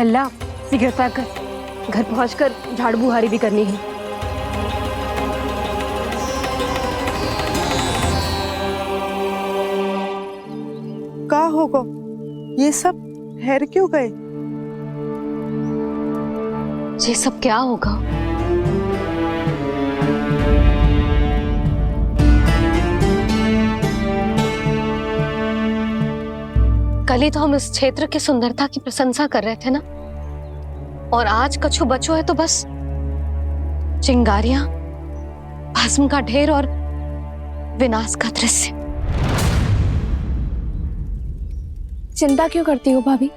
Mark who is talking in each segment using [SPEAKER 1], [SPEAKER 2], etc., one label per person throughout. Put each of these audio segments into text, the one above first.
[SPEAKER 1] चल ला, शीघ्रता कर, घर पहुंचकर झाड़ू बुहारी भी करनी है।
[SPEAKER 2] का होगा? ये सब ठहर क्यों गए?
[SPEAKER 1] ये सब क्या होगा? कल ही तो हम इस क्षेत्र की सुंदरता की प्रशंसा कर रहे थे ना, और आज कछु बचो है तो बस चिंगारियां, भस्म का ढेर और विनाश का दृश्य।
[SPEAKER 3] चिंता क्यों करती हो भाभी?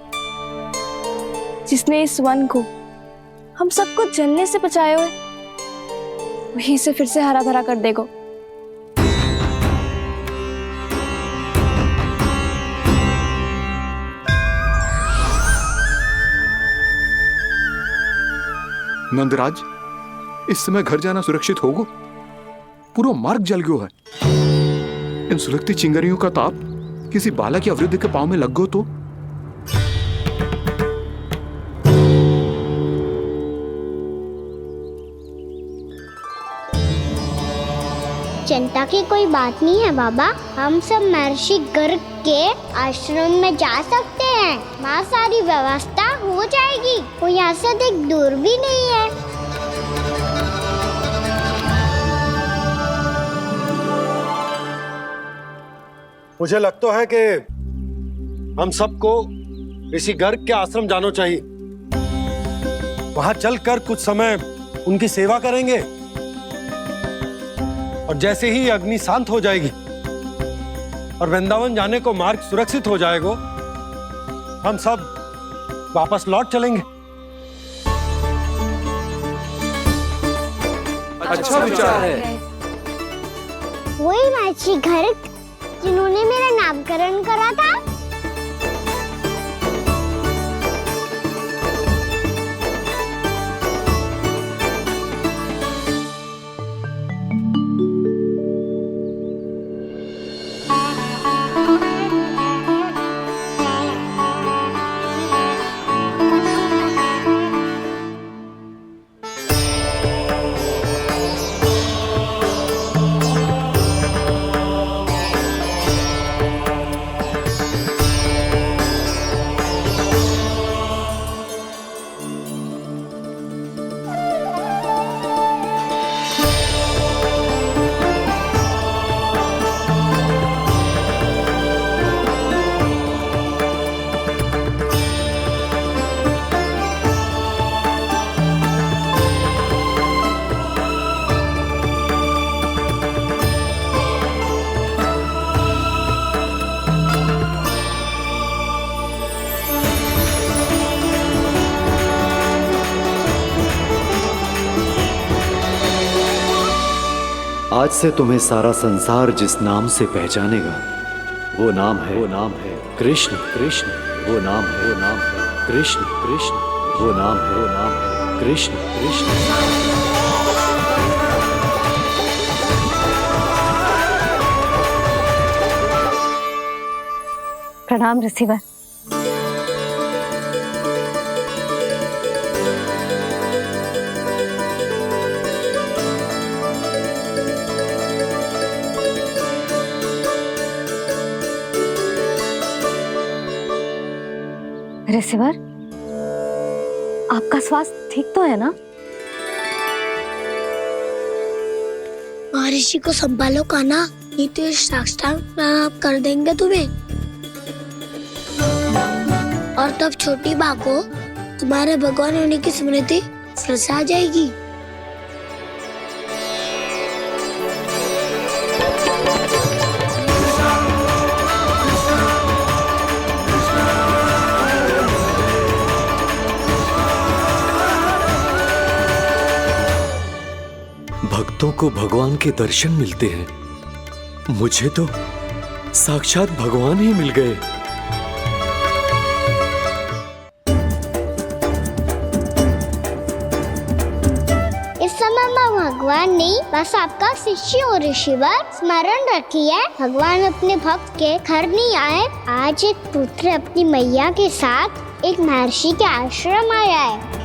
[SPEAKER 3] जिसने इस वन को हम सबको जलने से बचाए हुए, वही इसे फिर से हरा भरा कर देगा।
[SPEAKER 4] नंदराज, इस समय घर जाना सुरक्षित होगा? पूरा मार्ग जल गयो है। इन सुलगती चिंगारियों का ताप किसी बालक या वृद्ध के पांव में लग गयो तो?
[SPEAKER 5] चिंता की कोई बात नहीं है बाबा, हम सब महर्षि गर्ग के आश्रम में जा सकते हैं। वहाँ सारी व्यवस्था हो जाएगी, वो यहाँ से अधिक दूर भी नहीं है।
[SPEAKER 6] मुझे लगता है कि हम सबको ऋषि गर्ग के आश्रम जाना चाहिए। वहां चलकर कुछ समय उनकी सेवा करेंगे, और जैसे ही अग्नि शांत हो जाएगी और वृंदावन जाने को मार्ग सुरक्षित हो जाएगा, हम सब वापस लौट चलेंगे।
[SPEAKER 4] अच्छा विचार है।
[SPEAKER 5] वही महर्षि गर्ग जिन्होंने मेरा नामकरण करा था।
[SPEAKER 7] आज से तुम्हें सारा संसार जिस नाम से पहचानेगा, वो नाम है कृष्ण। कृष्ण वो नाम है कृष्ण। कृष्ण वो नाम है कृष्ण। कृष्ण।
[SPEAKER 1] प्रणाम ऋषिवर। ऋषिवर, आपका स्वास्थ्य ठीक तो है ना?
[SPEAKER 5] महर्षि को संभालो कान्हा, नहीं तो साष्टांग प्रणाम कर देंगे तुम्हें। और तब छोटी बा को तुम्हारे भगवान होने की स्मृति फिर से आ जाएगी।
[SPEAKER 7] भक्तों को भगवान के दर्शन मिलते हैं। मुझे तो साक्षात भगवान ही मिल गए।
[SPEAKER 5] इस समय मैं भगवान नहीं, बस आपका शिष्य हूँ ऋषिवर। स्मरण रखिए, भगवान अपने भक्त के घर नहीं आए। आज एक पुत्र अपनी मैया के साथ एक महर्षि के आश्रम आया है।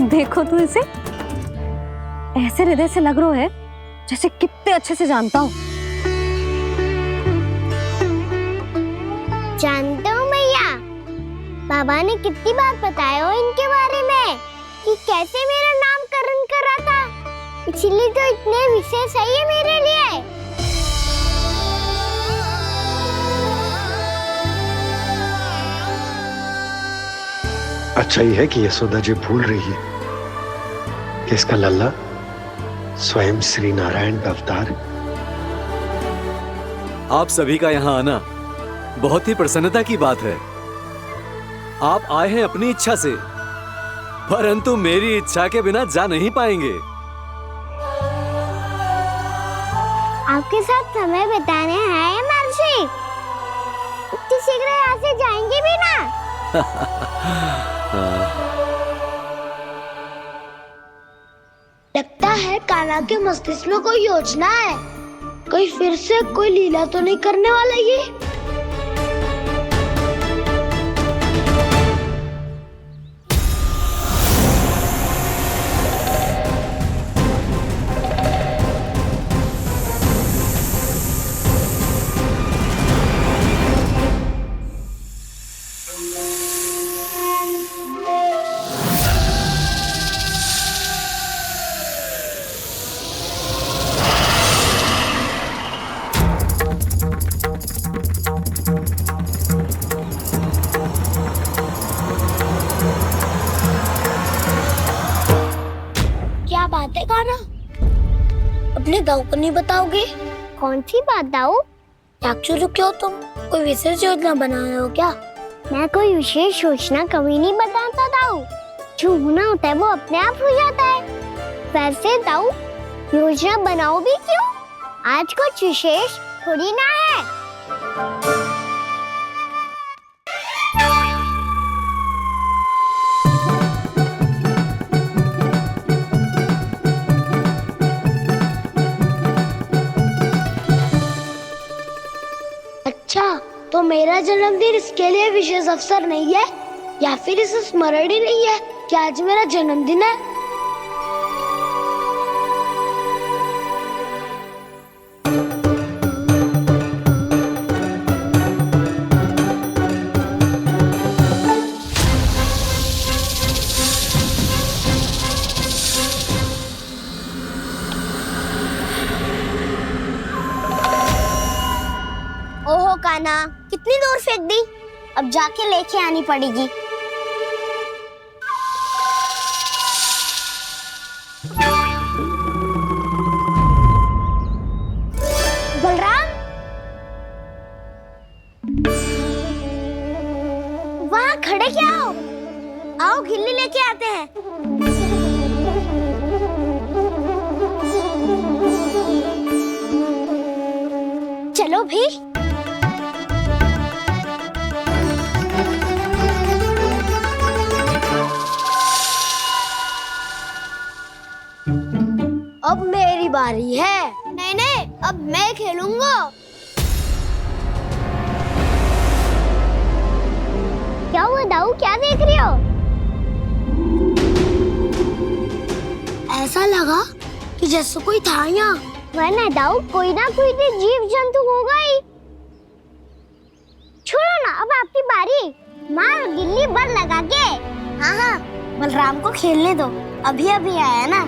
[SPEAKER 1] देखो तू इसे, ऐसे हृदय से लग रहा है जैसे कितने अच्छे से जानता हूँ।
[SPEAKER 5] जानते हो भैया, बाबा ने कितनी बार बताया हो इनके बारे में कि कैसे मेरा नामकरण करा था, इसीलिए तो इतने विशेष है ये मेरे लिए।
[SPEAKER 6] अच्छा ही है कि यशोदा जी भूल रही है कि इसका लल्ला स्वयं श्री नारायण का अवतार।
[SPEAKER 7] आप सभी का यहाँ आना बहुत ही प्रसन्नता की बात है। आप आए हैं अपनी इच्छा से, परंतु मेरी इच्छा के बिना जा नहीं पाएंगे।
[SPEAKER 5] आपके साथ समय बिताने हैं महर्षि, इतनी शीघ्र यहाँ से जाएंगे भी ना?
[SPEAKER 8] लगता है कान्हा के मस्तिष्क में कोई योजना है, कोई फिर से कोई लीला तो नहीं करने वाला ये। क्या बात है कान्हा, अपने दाऊ को नहीं बताओगे?
[SPEAKER 5] कौन सी बात दाऊ?
[SPEAKER 8] याक्षु क्यों, तुम कोई विशेष योजना बना रहे हो क्या?
[SPEAKER 5] मैं कोई विशेष योजना कभी नहीं बताता दाऊ, जो होना होता है वो अपने आप हो जाता है। वैसे दाऊ, योजना बनाओ भी क्यों? आज कुछ विशेष थोड़ी ना है।
[SPEAKER 8] अच्छा, तो मेरा जन्मदिन इसके लिए विशेष अवसर नहीं है, या फिर इसे स्मरण ही नहीं है कि आज मेरा जन्मदिन है?
[SPEAKER 5] ओहो कान्हा, कितनी दूर फेंक दी, अब जाके लेके आनी पड़ेगी। बलराम, वहाँ खड़े क्या हो? आओ घिल्ली लेके आते हैं। चलो भी।
[SPEAKER 8] अब मेरी बारी है।
[SPEAKER 5] नहीं नहीं, अब मैं खेलूंगा। क्या हुआ दाऊ, क्या देख रही हो?
[SPEAKER 8] ऐसा लगा कि जैसे कोई था यहाँ।
[SPEAKER 5] वरना दाऊ, कोई ना कोई तो जीव जंतु होगा ही। छोड़ो ना, अब आपकी बारी। मार गिल्ली बल लगा के। हाँ हाँ, बलराम को खेलने दो, अभी अभी आया ना।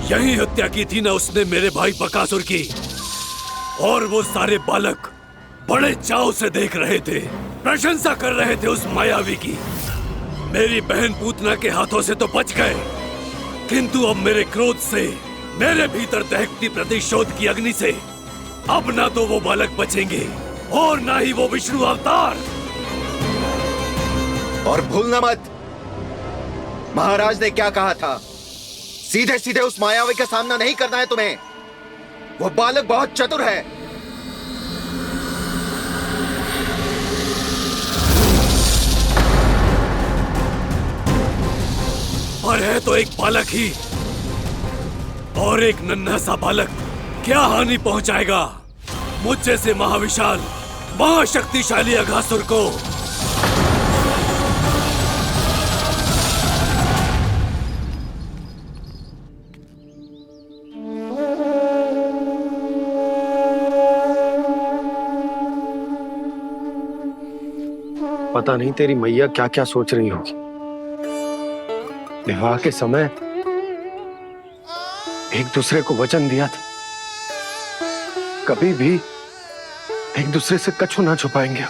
[SPEAKER 9] यही हत्या की थी ना उसने मेरे भाई बकासुर की, और वो सारे बालक बड़े चाव से देख रहे थे, प्रशंसा कर रहे थे उस मायावी की। मेरी बहन पूतना के हाथों से तो बच गए, किंतु अब मेरे क्रोध से, मेरे भीतर दहकती प्रतिशोध की अग्नि से अब ना तो वो बालक बचेंगे और ना ही वो विष्णु अवतार।
[SPEAKER 10] और भूलना मत, महाराज ने क्या कहा था, सीधे सीधे उस मायावी का सामना नहीं करना है तुम्हें। वो बालक बहुत चतुर है।
[SPEAKER 9] पर है तो एक बालक ही, और एक नन्हा सा बालक क्या हानि पहुंचाएगा मुझ जैसे महाविशाल महाशक्तिशाली अघासुर को।
[SPEAKER 6] पता नहीं तेरी मैया क्या क्या सोच रही होगी। विवाह के समय एक दूसरे को वचन दिया था, कभी भी एक दूसरे से कछु ना छुपाएंगे।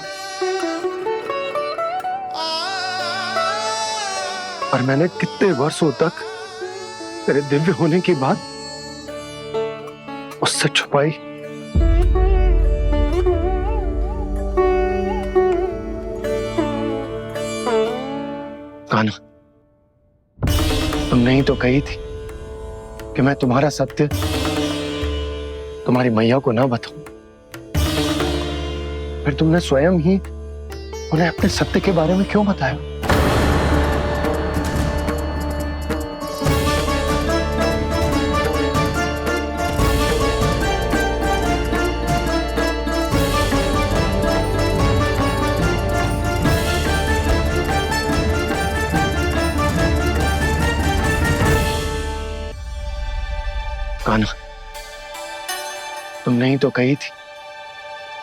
[SPEAKER 6] और मैंने कितने वर्षों तक तेरे दिव्य होने की बात उससे छुपाई। कान्हा, तुमने ही तो कही थी कि मैं तुम्हारा सत्य तुम्हारी मैया को ना बताऊं। फिर तुमने स्वयं ही उन्हें अपने सत्य के बारे में क्यों बताया? कान्हा, तुमने ही तो कही थी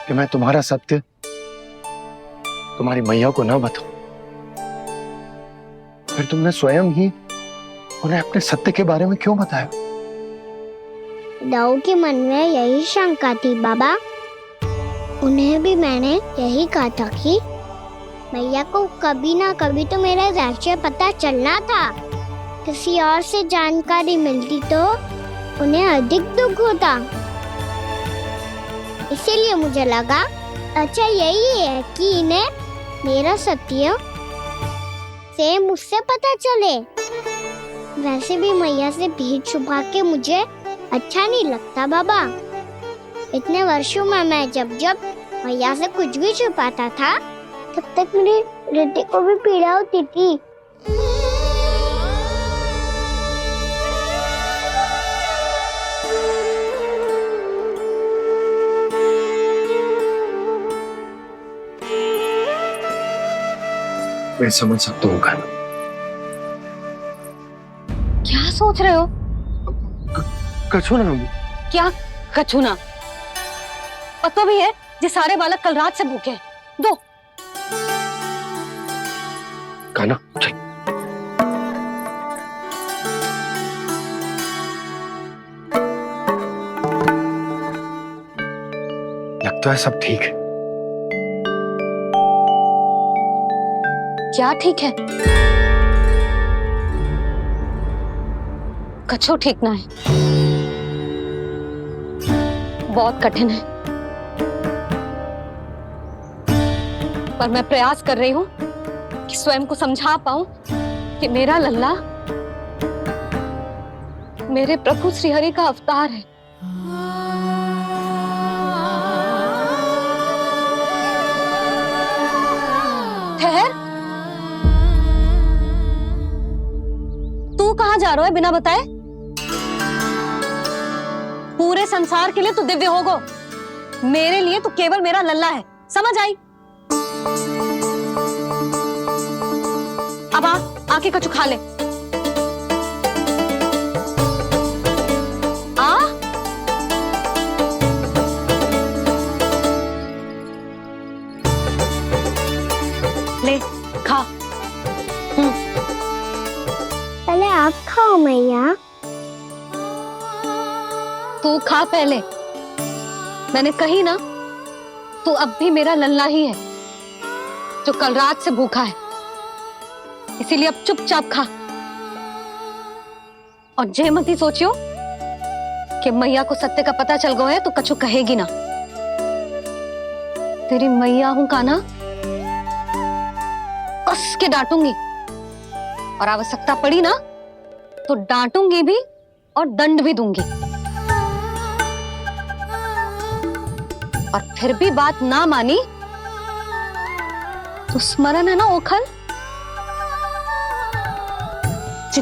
[SPEAKER 6] कि मैं तुम्हारा सत्य तुम्हारी मैया को ना बताऊं। फिर तुमने स्वयं ही उन्हें अपने सत्य के बारे में क्यों बताया?
[SPEAKER 5] दाऊ के मन में यही शंका थी बाबा। उन्हें भी मैंने यही कहा था कि मैया को कभी ना कभी तो मेरा रहस्य पता चलना था। किसी और से जानकारी मिलती तो उन्हें अधिक दुख होता। इसीलिए मुझे लगा अच्छा यही है कि इन्हें मेरा सत्य से मुझसे पता चले। वैसे भी मैया से भेद छुपा के मुझे अच्छा नहीं लगता बाबा। इतने वर्षों में मैं जब जब मैया से कुछ भी छुपाता था तब तक मेरी हृदय को भी पीड़ा होती थी।
[SPEAKER 6] मैं समझ सकता हूँ कान्हा।
[SPEAKER 1] क्या सोच रहे हो?
[SPEAKER 6] कछु ना।
[SPEAKER 1] क्या कछु ना? पता भी है ये सारे बालक कल रात से भूखे हैं। दो।
[SPEAKER 6] कान्हा चल। लगता है सब ठीक है।
[SPEAKER 1] क्या ठीक है? कछु ठीक ना है। बहुत कठिन है, पर मैं प्रयास कर रही हूं कि स्वयं को समझा पाऊं कि मेरा लल्ला मेरे प्रभु श्रीहरि का अवतार है। ठहर, तू कहां जा रहा है बिना बताए? पूरे संसार के लिए तू दिव्य होगो, मेरे लिए तू केवल मेरा लल्ला है। समझ आई? अब आके कछु खा ले। आ ले खा।
[SPEAKER 5] पहले आप खाओ मैया।
[SPEAKER 1] तू खा पहले। मैंने कही ना, तू अब भी मेरा लल्ला ही है जो कल रात से भूखा है। इसीलिए अब चुपचाप खा। और जे मती सोचियो कि मैया को सत्य का पता चल गया है तो कछु कहेगी ना। तेरी मैया हूं काना, कस के डांटूंगी और आवश्यकता पड़ी ना तो डांटूंगी भी और दंड भी दूंगी। और फिर भी बात ना मानी तो स्मरण है ना ओखल, जी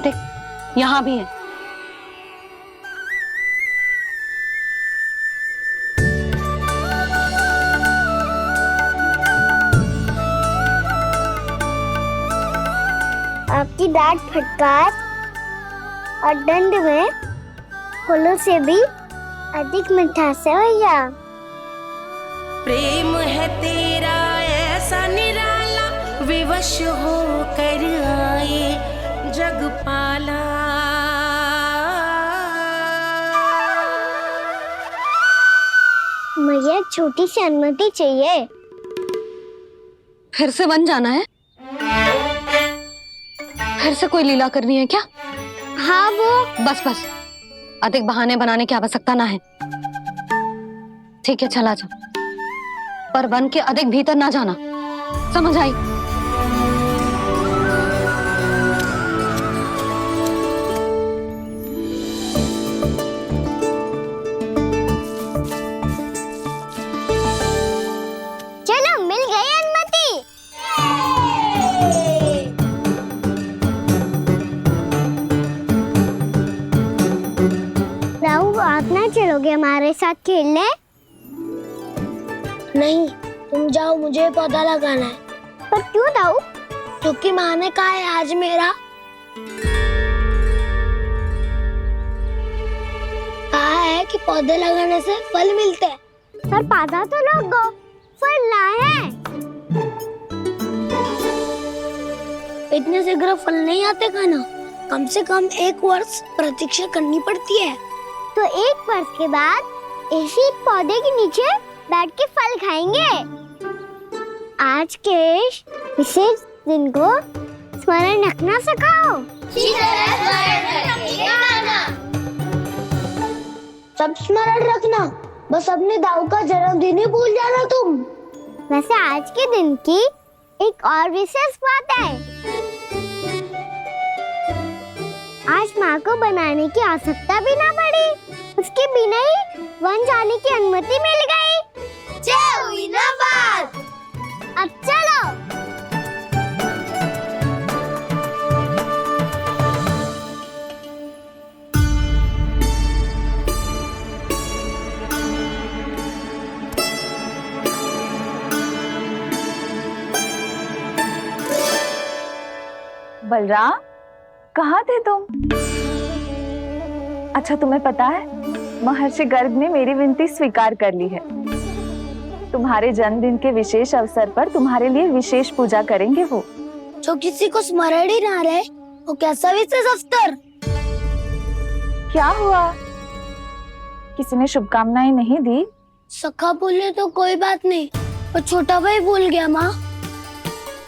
[SPEAKER 1] यहां भी है।
[SPEAKER 5] आपकी डांट फटकार और दंड में फूलों से भी अधिक मिठास है भैया।
[SPEAKER 11] प्रेम है तेरा ऐसा निराला, विवश हो कर आए जग पाला।
[SPEAKER 5] मुझे छोटी सी अनुमति चाहिए।
[SPEAKER 1] फिर से बन जाना है? फिर से कोई लीला करनी है क्या?
[SPEAKER 5] हाँ वो।
[SPEAKER 1] बस बस, अधिक बहाने बनाने की आवश्यकता ना है। ठीक है चला जा, पर वन के अधिक भीतर ना जाना, समझ आई?
[SPEAKER 5] चलो मिल गई अनुमति। राहु आप ना चलोगे हमारे साथ खेलने?
[SPEAKER 8] नहीं, तुम जाओ, मुझे पौधा लगाना है।
[SPEAKER 5] पर क्यों राहु?
[SPEAKER 8] क्योंकि माँ ने कहा है आज मेरा कहा है कि पौधे लगाने से फल मिलते हैं।
[SPEAKER 5] पर पौधा तो लगो, फल ना है।
[SPEAKER 8] इतने शीघ्र फल नहीं आते खाना, कम से कम 1 वर्ष प्रतीक्षा करनी पड़ती है।
[SPEAKER 5] तो 1 वर्ष के बाद इसी पौधे के नीचे बैठ के फल खाएंगे। आज के इस विशेष दिन को स्मरण रखना सिखाओ।
[SPEAKER 8] सब स्मरण रखना, बस अपने दाऊ का जन्मदिन ही भूल जाना तुम।
[SPEAKER 5] वैसे आज के दिन की एक और विशेष बात है। आज माँ को बनाने की आवश्यकता भी ना पड़ी, उसके बिना ही वन जाने की अनुमति मिल गई।
[SPEAKER 8] जय हुई ना बात।
[SPEAKER 5] अब चलो।
[SPEAKER 3] बलराम, कहाँ थे तुम? अच्छा तुम्हें पता है, महर्षि गर्ग ने मेरी विनती स्वीकार कर ली है। तुम्हारे जन्मदिन के विशेष अवसर पर तुम्हारे लिए विशेष पूजा करेंगे वो।
[SPEAKER 8] जो किसी को स्मरण ही ना रहे, वो कैसा विशेष अवसर?
[SPEAKER 3] क्या हुआ? किसी ने शुभकामनाएं नहीं दी?
[SPEAKER 8] सखा बोले तो कोई बात नहीं, पर छोटा भाई भूल गया माँ।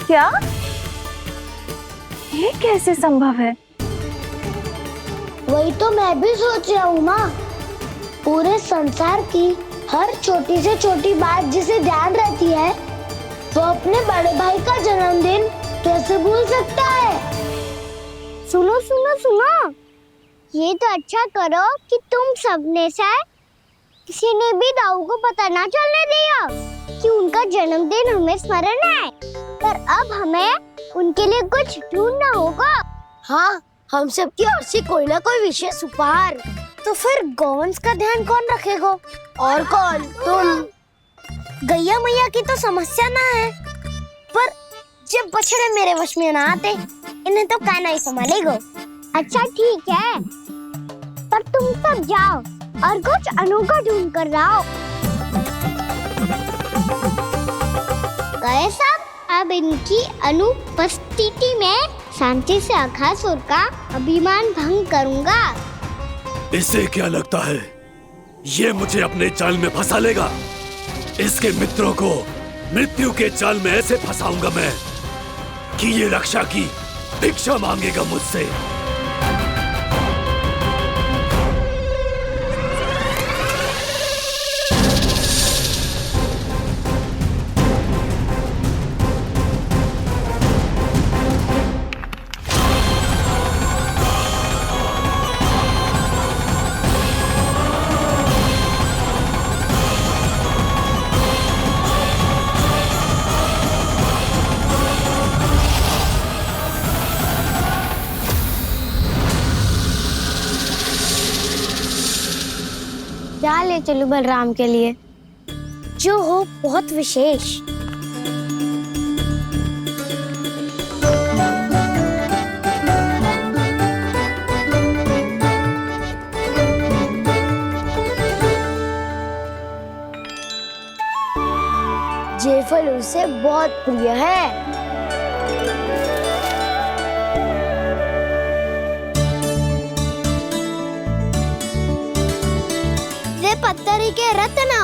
[SPEAKER 3] क्या? ये कैसे संभव है?
[SPEAKER 8] वही तो मैं भी सोच रहा हूँ माँ। पूरे संसार की हर छोटी से छोटी बात जिसे ध्यान रहती है, वो अपने बड़े भाई का जन्मदिन कैसे भूल सकता है?
[SPEAKER 5] सुनो सुनो सुनो, ये तो अच्छा करो कि तुम सबने से किसी ने भी दाऊ को पता ना चलने दिया कि उनका जन्मदिन हमें स्मरण है। पर अब हमें उनके लिए कुछ ढूंढना होगा।
[SPEAKER 8] हाँ, हम सबकी ओर से कोई ना कोई विशेष उपहार।
[SPEAKER 5] तो फिर गौंस का ध्यान कौन रखेगा?
[SPEAKER 8] और कौन? तुम।
[SPEAKER 5] गैया मैया की तो समस्या ना है, पर जब बछड़े मेरे वश में ना आते, इन्हें तो काना ही संभालेगा। अच्छा ठीक है, पर तुम सब जाओ और कुछ अनोखा ढूंढ कर लाओ। गए सब? अब इनकी अनुपस्थिति में शांति से अघासुर का अभिमान भंग करूंगा।
[SPEAKER 9] इसे क्या लगता है ये मुझे अपने जाल में फंसा लेगा? इसके मित्रों को मृत्यु के जाल में ऐसे फंसाऊंगा मैं कि ये रक्षा की भिक्षा मांगेगा मुझसे।
[SPEAKER 8] क्या ले चलूं बलराम के लिए जो हो बहुत विशेष। ये फल उसे बहुत प्रिय है। पत्थरी के रत्न।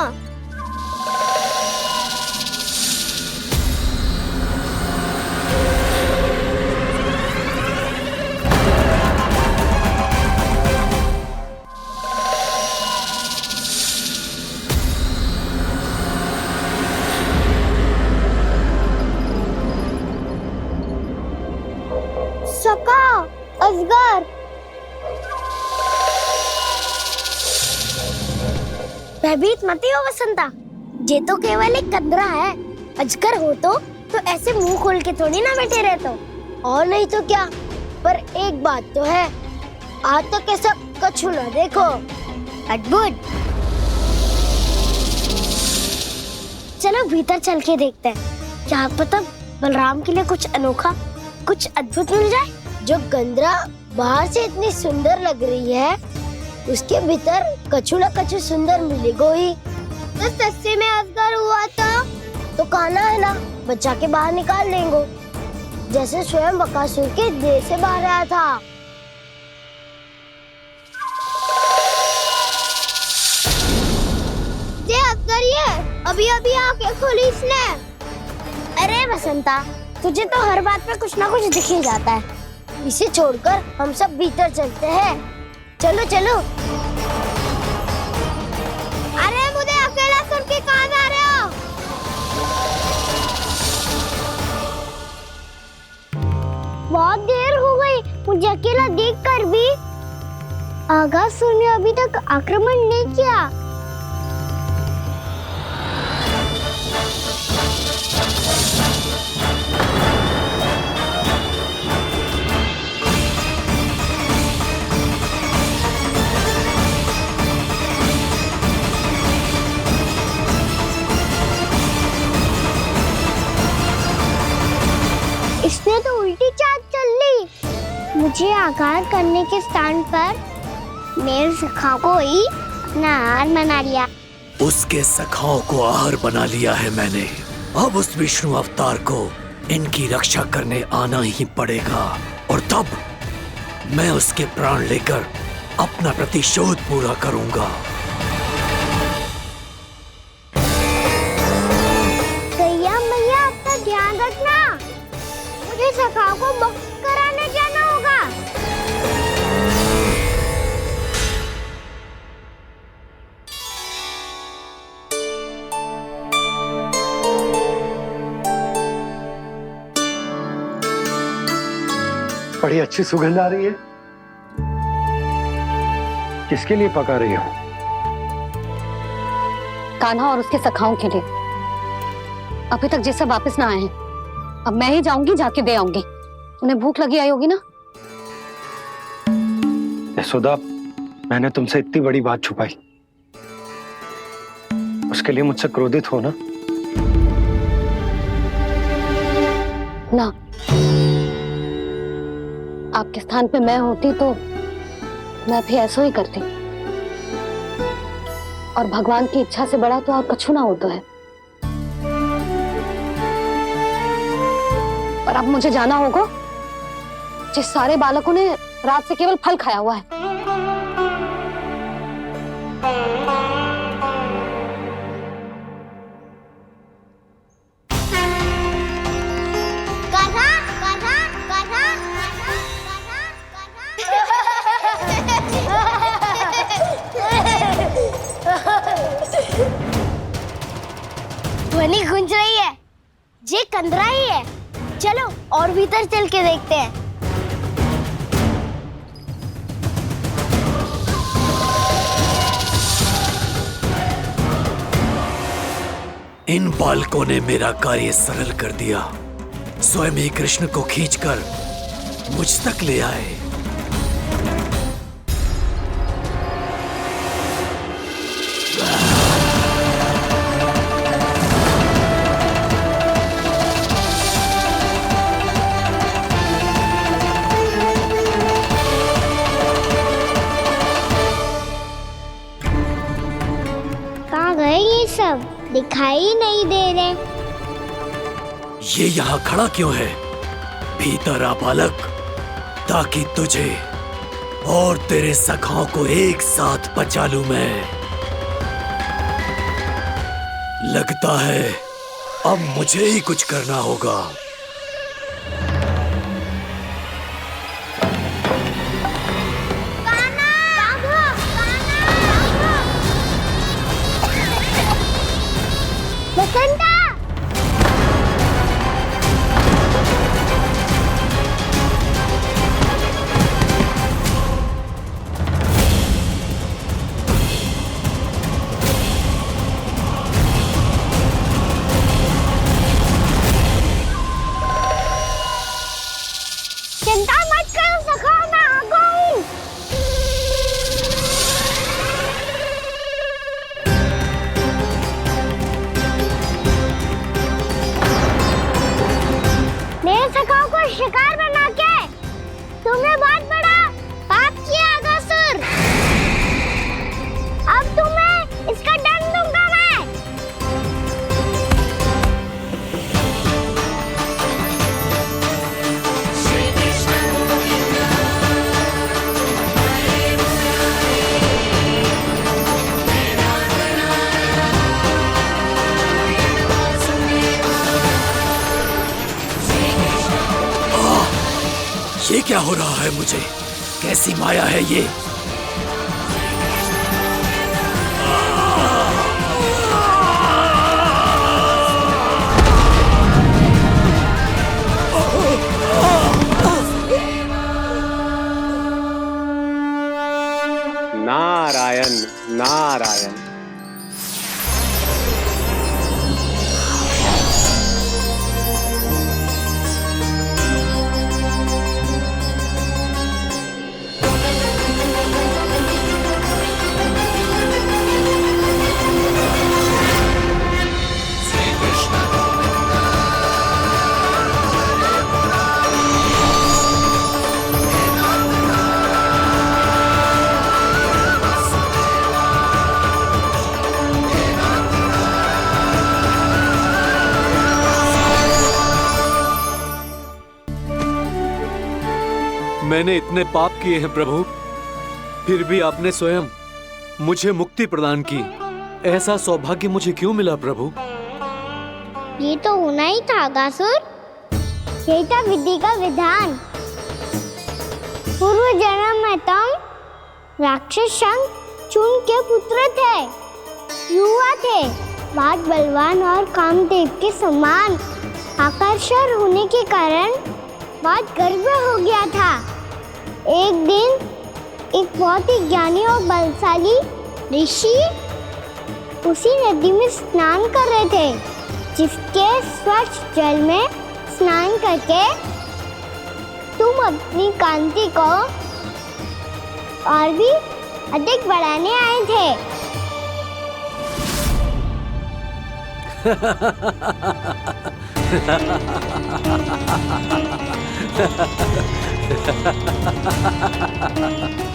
[SPEAKER 8] सका अजगर। भयभीत मत हो वसंता, ये तो केवल एक कंदरा है। अजगर हो तो ऐसे मुंह खोल के थोड़ी ना बैठे रहते हो। और नहीं तो क्या, पर एक बात तो है, आज तक ऐसा कछु ना देखो। अद्भुत। चलो भीतर चल के देखते हैं, क्या पता बलराम के लिए कुछ अनोखा, कुछ अद्भुत मिल जाए। जो गंदरा बाहर से इतनी सुंदर लग रही है, उसके भीतर कछु न कछु सुंदर मिलेगा ही। तो सच्चे में अजगर हुआ तो काना है ना, बच्चा के बाहर निकाल लेंगे, जैसे स्वयं बकासुर के देह से बाहर आया था। ये अजगर ही है, अभी अभी आंखें खोली इसने। अरे वसंता, तुझे तो हर बात पे कुछ ना कुछ दिख ही जाता है। इसे छोड़कर हम सब भीतर चलते हैं। चलो चलो। अरे मुझे अकेला सुन के कहाँ जा रहे हो? बहुत देर हो गई मुझे अकेला देखकर भी। आगासुर ने अभी तक आक्रमण नहीं किया। इसने तो उल्टी चाल चल ली। मुझे आघात करने के स्थान पर मेरे सखा को ही अपना आहार बना लिया।
[SPEAKER 9] उसके सखाओं को आहार बना लिया है मैंने। अब उस विष्णु अवतार को इनकी रक्षा करने आना ही पड़ेगा, और तब मैं उसके प्राण लेकर अपना प्रतिशोध पूरा करूंगा।
[SPEAKER 8] गैया मैया, अपना ध्यान रखना, मुझे सखा को मुक्त कराने जाना होगा।
[SPEAKER 6] बड़ी अच्छी सुगंध आ रही है। किसके लिए पका रही हो?
[SPEAKER 1] कान्हा और उसके सखाओं के लिए। अभी तक जैसे वापस ना आए हैं, अब मैं ही जाऊंगी, जाके दे आऊंगी। उन्हें भूख लगी आई होगी ना।
[SPEAKER 6] यशोदा, मैंने तुमसे इतनी बड़ी बात छुपाई, उसके लिए मुझसे क्रोधित हो ना?
[SPEAKER 1] ना, आपके स्थान पे मैं होती तो मैं भी ऐसा ही करती। और भगवान की इच्छा से बड़ा तो और कछु ना होता है। और अब मुझे जाना होगा। जिस सारे बालकों ने रात से केवल फल खाया हुआ है।
[SPEAKER 5] कान्हा, कान्हा, कान्हा, अंधेरा ही है। चलो और भीतर चल के देखते हैं।
[SPEAKER 9] इन बालकों ने मेरा कार्य सरल कर दिया। स्वयं ही कृष्ण को खींचकर मुझ तक ले आए।
[SPEAKER 5] कहाँ गए ये सब? दिखाई नहीं दे रहे।
[SPEAKER 9] ये यहाँ खड़ा क्यों है? भीतर आ बालक, ताकि तुझे और तेरे सखाओं को एक साथ बचा लूं मैं। लगता है अब मुझे ही कुछ करना होगा।
[SPEAKER 5] बसंता! चिंता मत करो सखा, मैं आ गई। मेरे सखाओं को शिकार बना के तुमने बहुत बड़ा पाप किया अगासुर। अब तुम्हें इसका दंड दूंगा मैं।
[SPEAKER 9] ये क्या हो रहा है मुझे? कैसी माया है ये?
[SPEAKER 12] नारायण नारायण।
[SPEAKER 7] मैंने इतने पाप किए हैं प्रभु, फिर भी आपने स्वयं मुझे मुक्ति प्रदान की। ऐसा सौभाग्य मुझे क्यों मिला प्रभु?
[SPEAKER 5] ये तो होना ही था अगासुर। यही था विधि का विधान। पूर्व जन्म में तुम राक्षस शंखचूड़ के पुत्र थे। युवा थे, बहुत बलवान और कामदेव के समान। आकर्षण होने के कारण बहुत गर्व हो गया था। एक दिन एक बहुत ही ज्ञानी और बलशाली ऋषि उसी नदी में स्नान कर रहे थे, जिसके स्वच्छ जल में स्नान करके तुम अपनी कांति को और भी अधिक बढ़ाने आए थे।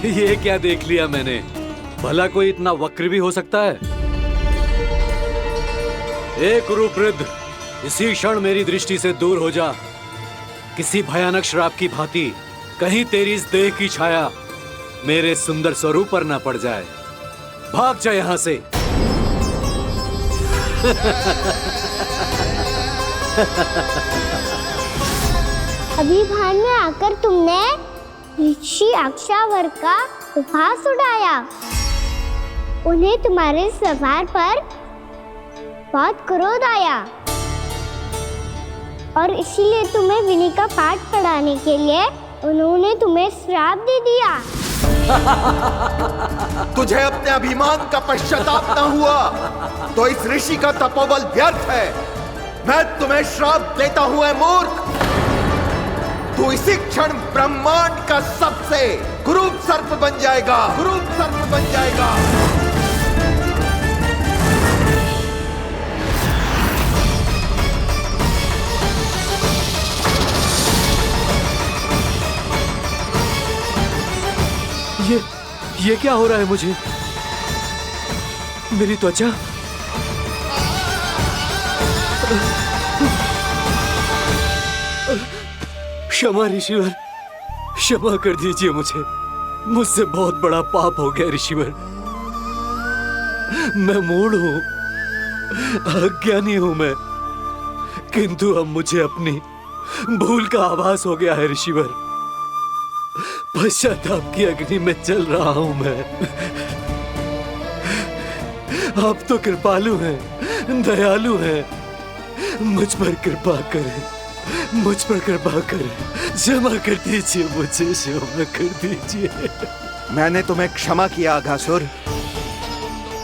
[SPEAKER 7] ये क्या देख लिया मैंने? भला कोई इतना वक्र भी हो सकता है? एक कुरुवृद्ध, इसी क्षण मेरी दृष्टि से दूर हो जा। किसी भयानक श्राप की भांति कहीं तेरी इस देह की छाया मेरे सुंदर स्वरूप पर न पड़ जाए। भाग जा यहाँ से।
[SPEAKER 5] अभी भान में आकर तुमने ऋषि अक्षावर का उपहास उड़ाया। उन्हें तुम्हारे व्यवहार पर बहुत क्रोध आया। और इसीलिए तुम्हें विनी का पाठ पढ़ाने के लिए उन्होंने तुम्हें श्राप दे दिया।
[SPEAKER 10] तुझे अपने अभिमान का पश्चाताप न हुआ तो इस ऋषि का तपोबल व्यर्थ है। मैं तुम्हें श्राप देता हूं ऐ मूर्ख। तू इसी क्षण ब्रह्मांड का सबसे कुरूप सर्प बन जाएगा, कुरूप सर्प बन जाएगा।
[SPEAKER 7] ये क्या हो रहा है मुझे? मेरी त्वचा क्षमा ऋषिवर, क्षमा कर दीजिए मुझे। मुझसे बहुत बड़ा पाप हो गया ऋषिवर। मैं मूढ़ हूं, अज्ञानी हूं मैं, किंतु अब मुझे अपनी भूल का आभास हो गया है ऋषिवर। पश्चाताप की अग्नि में जल रहा हूं मैं। आप तो कृपालु हैं, दयालु हैं, मुझ पर कृपा करें, मुझ पर कृपा करें। क्षमा कर दीजिए मुझे, क्षमा कर दीजिए।
[SPEAKER 10] मैंने तुम्हें क्षमा किया अघासुर,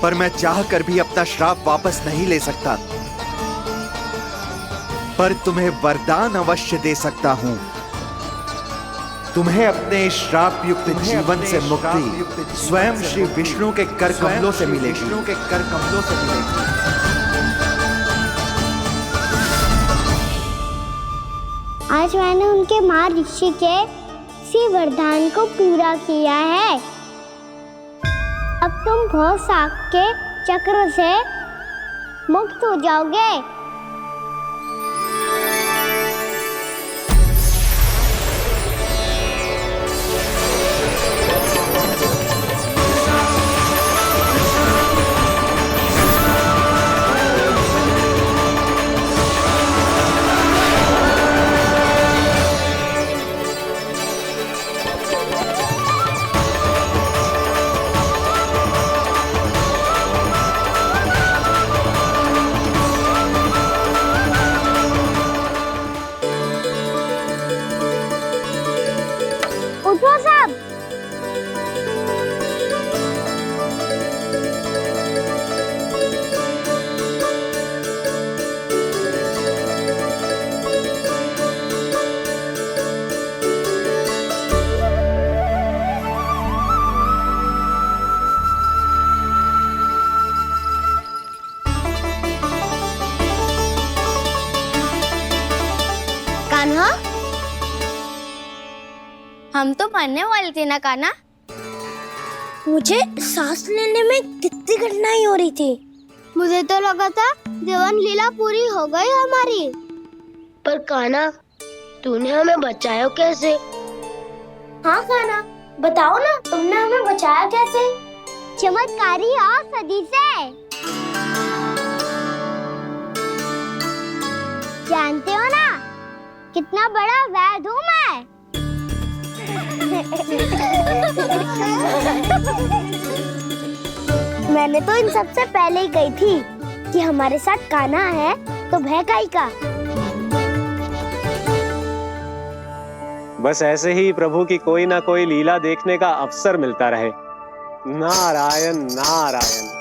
[SPEAKER 10] पर मैं चाहकर भी अपना श्राप वापस नहीं ले सकता। पर तुम्हें वरदान अवश्य दे सकता हूं। तुम्हें अपने श्राप युक्त जीवन से मुक्ति स्वयं श्री विष्णु के कर कमलों से मिलेगी, विष्णु के कर कमलों से मिलेगी।
[SPEAKER 5] आज मैंने उनके माँ ऋषि के इसी वरदान को पूरा किया है। अब तुम भव साग के चक्र से मुक्त हो जाओगे। उठो सब। कान्हा, हम तो मरने वाले थे ना कान्हा। मुझे सांस लेने में कितनी कठिनाई हो रही थी। मुझे तो लगा था जीवन लीला पूरी हो गई हमारी।
[SPEAKER 8] पर कान्हा, तूने हमें बचाया कैसे?
[SPEAKER 5] हाँ कान्हा, बताओ ना, तुमने हमें बचाया कैसे? चमत्कारी औषधि से। जानते हो ना कितना बड़ा वैद्य हूँ मैं। मैंने तो इन सबसे पहले ही कही थी कि हमारे साथ कान्हा है तो भय काई का।
[SPEAKER 12] बस ऐसे ही प्रभु की कोई ना कोई लीला देखने का अवसर मिलता रहे। नारायण नारायण।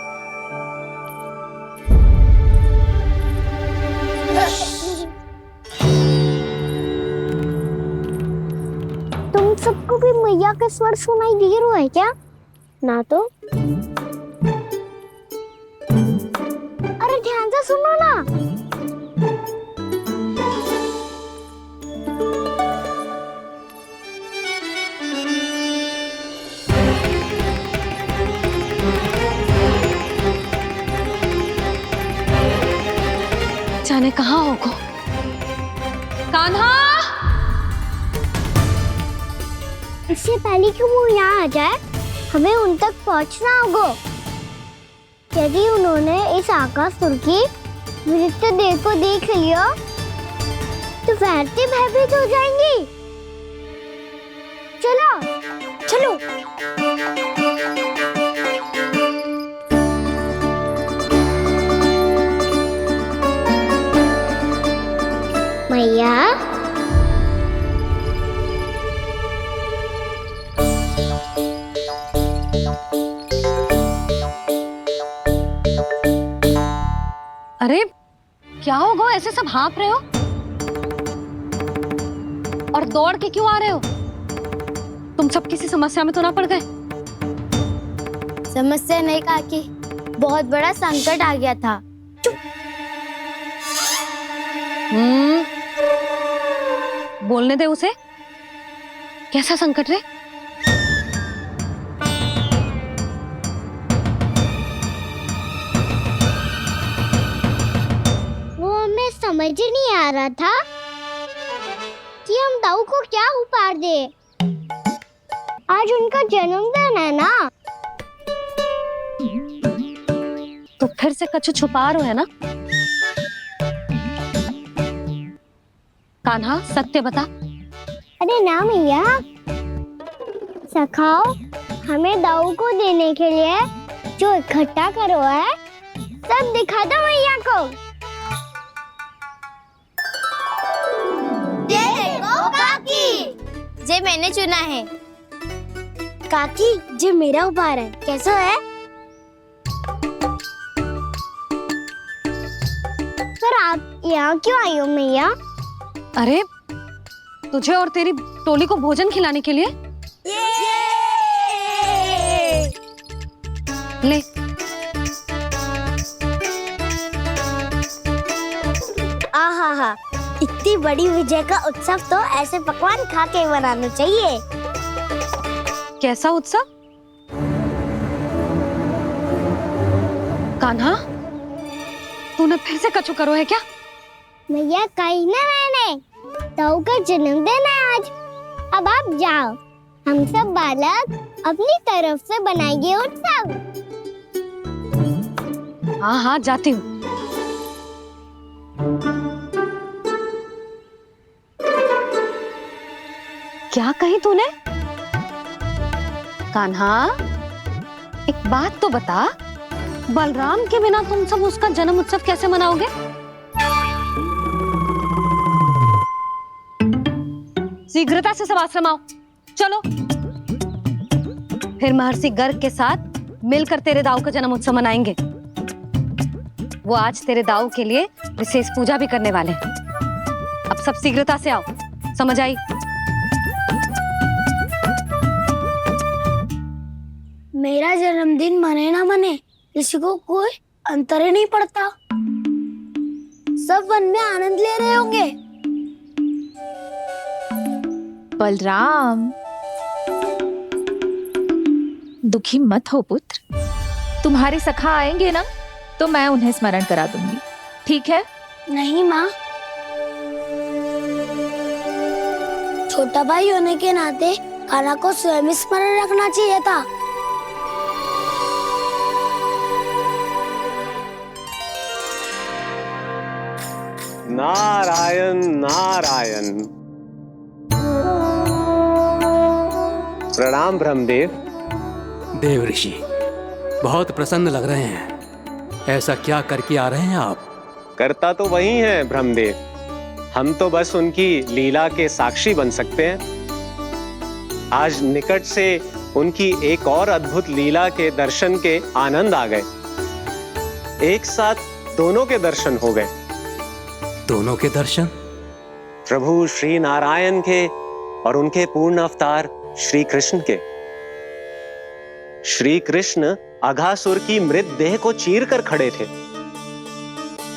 [SPEAKER 5] तुम सबको भी मैया के स्वर सुनाई दे रहा है क्या? ना तो। अरे ध्यान से सुनो ना।
[SPEAKER 1] जाने कहाँ होगो? कान्हा!
[SPEAKER 5] इससे पहले कि वो यहाँ आ जाए, हमें उन तक पहुँचना होगा। यदि उन्होंने इस आकासुर की नृत्य देह को देख लिया, तो वैरती भयभीत हो जाएंगी। चलो, चलो। मैया
[SPEAKER 1] अरे क्या हो गो, ऐसे सब हाँफ रहे हो और दौड़ के क्यों आ रहे हो? तुम सब किसी समस्या में तो ना पड़ गए?
[SPEAKER 8] समस्या नहीं काकी, बहुत बड़ा संकट आ गया था।
[SPEAKER 1] बोलने दे उसे। कैसा संकट रे?
[SPEAKER 5] वो हमें समझ ही नहीं आ रहा था कि हम दाऊ को क्या उपहार दे। आज उनका जन्मदिन है ना,
[SPEAKER 1] तो फिर से कछु छुपा रहे हो है ना? कान्हा सत्य बता।
[SPEAKER 5] अरे ना मैया, सखाओ हमें दाऊ को देने के लिए जो इकट्ठा करो है सब दिखा दो मैया को।
[SPEAKER 8] ये देखो काकी, जे मैंने चुना है। काकी जे मेरा उपहार है, कैसा है?
[SPEAKER 5] पर आप यहाँ क्यों आई हो मैया?
[SPEAKER 1] अरे तुझे और तेरी टोली को भोजन खिलाने के लिए। ले।
[SPEAKER 8] आहा, इतनी बड़ी विजय का उत्सव तो ऐसे पकवान खा के मनाना चाहिए।
[SPEAKER 1] कैसा उत्सव? कान्हा तूने फिर से कछु करो है क्या?
[SPEAKER 5] मैया कही ना मैंने, दाऊ का जन्मदिन है आज। अब आप जाओ, हम सब बालक अपनी तरफ से बनाएंगे उत्सव।
[SPEAKER 1] हाँ हाँ जाती हूँ। क्या कही तूने? कान्हा एक बात तो बता, बलराम के बिना तुम सब उसका जन्म उत्सव कैसे मनाओगे? शीघ्रता से सब आश्रम आओ, चलो। फिर महर्षि गर्ग के साथ मिलकर तेरे दाऊ का जन्म उत्सव मनाएंगे। वो आज तेरे दाऊ के लिए विशेष पूजा भी करने वाले हैं। अब सब शीघ्रता से आओ, समझ आई?
[SPEAKER 8] मेरा जन्मदिन मने ना मने, किसी को कोई अंतर ही नहीं पड़ता। सब वन में आनंद ले रहे होंगे।
[SPEAKER 13] बलराम दुखी मत हो पुत्र, तुम्हारे सखा आएंगे ना तो मैं उन्हें स्मरण करा दूंगी, ठीक है?
[SPEAKER 8] नहीं माँ, छोटा भाई होने के नाते कान्हा को स्वयं स्मरण रखना चाहिए था।
[SPEAKER 12] नारायण नारायण। प्रणाम ब्रह्मदेव।
[SPEAKER 14] देव ऋषि बहुत प्रसन्न लग रहे हैं। ऐसा क्या करके आ रहे हैं आप?
[SPEAKER 12] करता तो वही है ब्रह्मदेव, हम तो बस उनकी लीला के साक्षी बन सकते हैं। आज निकट से उनकी एक और अद्भुत लीला के दर्शन के आनंद आ गए। एक साथ दोनों के दर्शन हो गए।
[SPEAKER 14] दोनों के दर्शन?
[SPEAKER 12] प्रभु श्री नारायण के और उनके पूर्ण अवतार श्री कृष्ण के। श्री कृष्ण अघासुर की मृत देह को चीर कर खड़े थे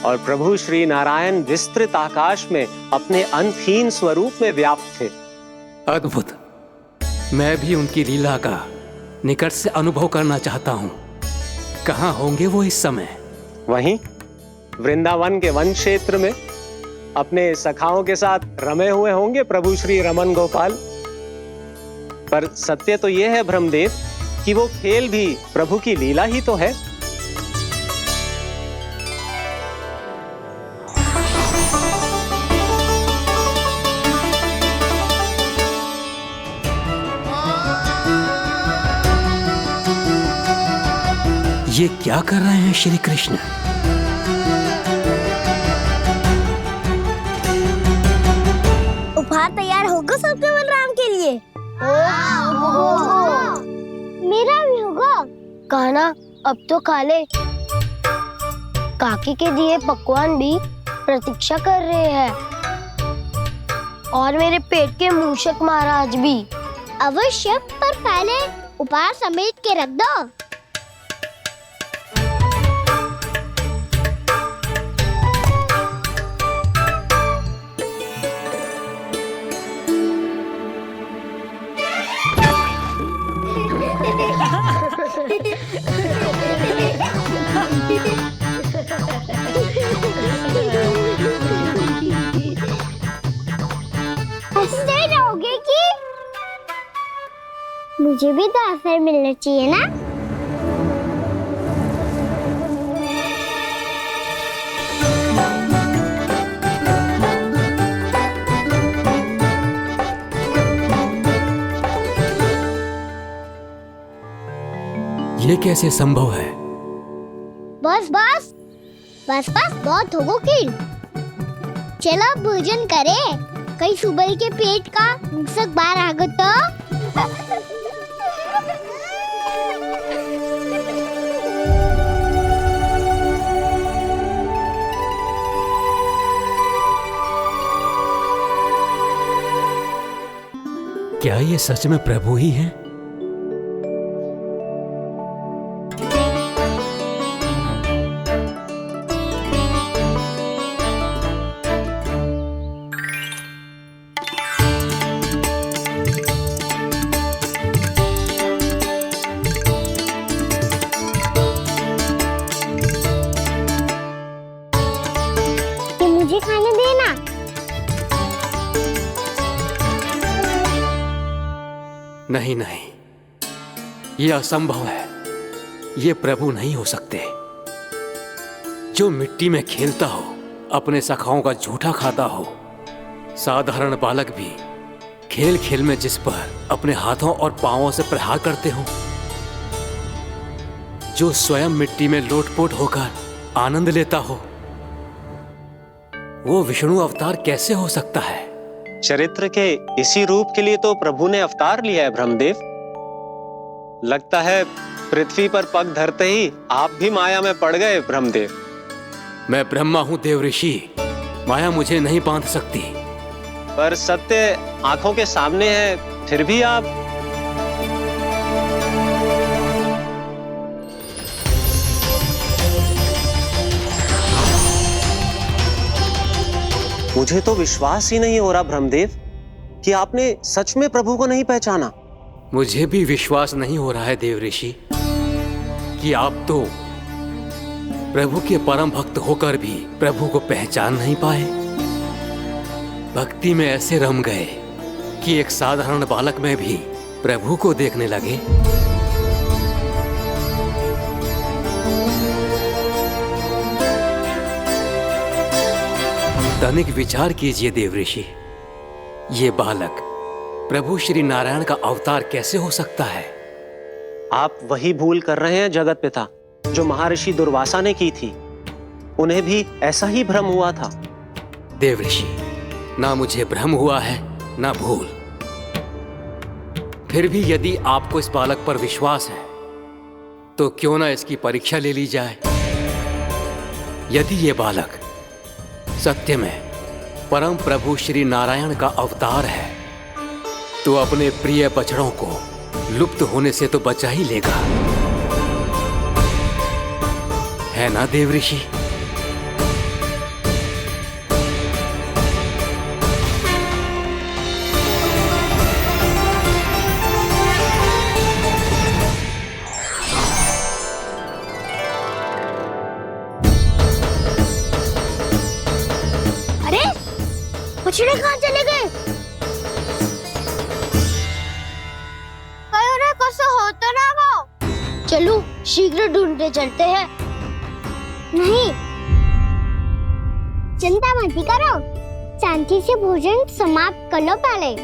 [SPEAKER 12] और प्रभु श्री नारायण विस्तृत आकाश में अपने अंतहीन स्वरूप में व्याप्त थे।
[SPEAKER 14] अद्भुत। मैं भी उनकी लीला का निकट से अनुभव करना चाहता हूँ। कहाँ होंगे वो इस समय?
[SPEAKER 12] वहीं वृंदावन के वन क्षेत्र में अपने सखाओं के साथ रमे हुए होंगे प्रभु श्री रमन गोपाल। पर सत्य तो यह है ब्रह्मदेव कि वो खेल भी प्रभु की लीला ही तो है।
[SPEAKER 14] ये क्या कर रहे हैं श्री कृष्ण?
[SPEAKER 8] उपहार तैयार होगा सबके बलराम के लिए। कान्हा अब तो खा ले। काकी के दिए पकवान भी प्रतीक्षा कर रहे हैं और मेरे पेट के मूषक महाराज भी।
[SPEAKER 5] अवश्य, पर पहले उपहार समेट के रख दो। हंसते रहोगे कि मुझे भी तो अवसर मिलना चाहिए ना।
[SPEAKER 14] ये कैसे संभव है?
[SPEAKER 5] बस बस बस बस बहुत हो गई। चलो भोजन करें, कहीं सुबह के पेट का मूषक बाहर आ गया तो।
[SPEAKER 14] क्या ये सच में प्रभु ही हैं?
[SPEAKER 5] मुझे खाने देना।
[SPEAKER 14] नहीं नहीं, ये असंभव है। ये प्रभु नहीं हो सकते। जो मिट्टी में खेलता हो, अपने सखाओं का झूठा खाता हो, साधारण बालक भी खेल खेल में जिस पर अपने हाथों और पांवों से प्रहार करते हो, जो स्वयं मिट्टी में लोटपोट होकर आनंद लेता हो, वो विष्णु अवतार कैसे हो सकता है?
[SPEAKER 12] चरित्र के इसी रूप के लिए तो प्रभु ने अवतार लिया है ब्रह्मदेव। लगता है पृथ्वी पर पग धरते ही आप भी माया में पड़ गए ब्रह्मदेव।
[SPEAKER 14] मैं ब्रह्मा हूं देव ऋषि, माया मुझे नहीं बांध सकती।
[SPEAKER 12] पर सत्य आंखों के सामने है, फिर भी आप। मुझे तो विश्वास ही नहीं हो रहा ब्रह्मदेव कि आपने सच में प्रभु को नहीं पहचाना।
[SPEAKER 14] मुझे भी विश्वास नहीं हो रहा है देव ऋषि कि आप तो प्रभु के परम भक्त होकर भी प्रभु को पहचान नहीं पाए। भक्ति में ऐसे रम गए कि एक साधारण बालक में भी प्रभु को देखने लगे। तनिक विचार कीजिए देव ऋषि, ये बालक प्रभु श्री नारायण का अवतार कैसे हो सकता है?
[SPEAKER 12] आप वही भूल कर रहे हैं जगत पिता, जो महर्षि दुर्वासा ने की थी। उन्हें भी ऐसा ही भ्रम हुआ था।
[SPEAKER 14] देव ऋषि, ना मुझे भ्रम हुआ है ना भूल। फिर भी यदि आपको इस बालक पर विश्वास है तो क्यों ना इसकी परीक्षा ले ली जाए। यदि ये बालक सत्य में परम प्रभु श्री नारायण का अवतार है तो अपने प्रिय बछड़ों को लुप्त होने से तो बचा ही लेगा, है ना देव ऋषि?
[SPEAKER 5] बछड़े कहाँ चले गए? कैसे होता ना वो?
[SPEAKER 8] चलो शीघ्र ढूंढते चलते हैं।
[SPEAKER 5] नहीं, चिंता मत करो, शांति से भोजन समाप्त कर लो पहले।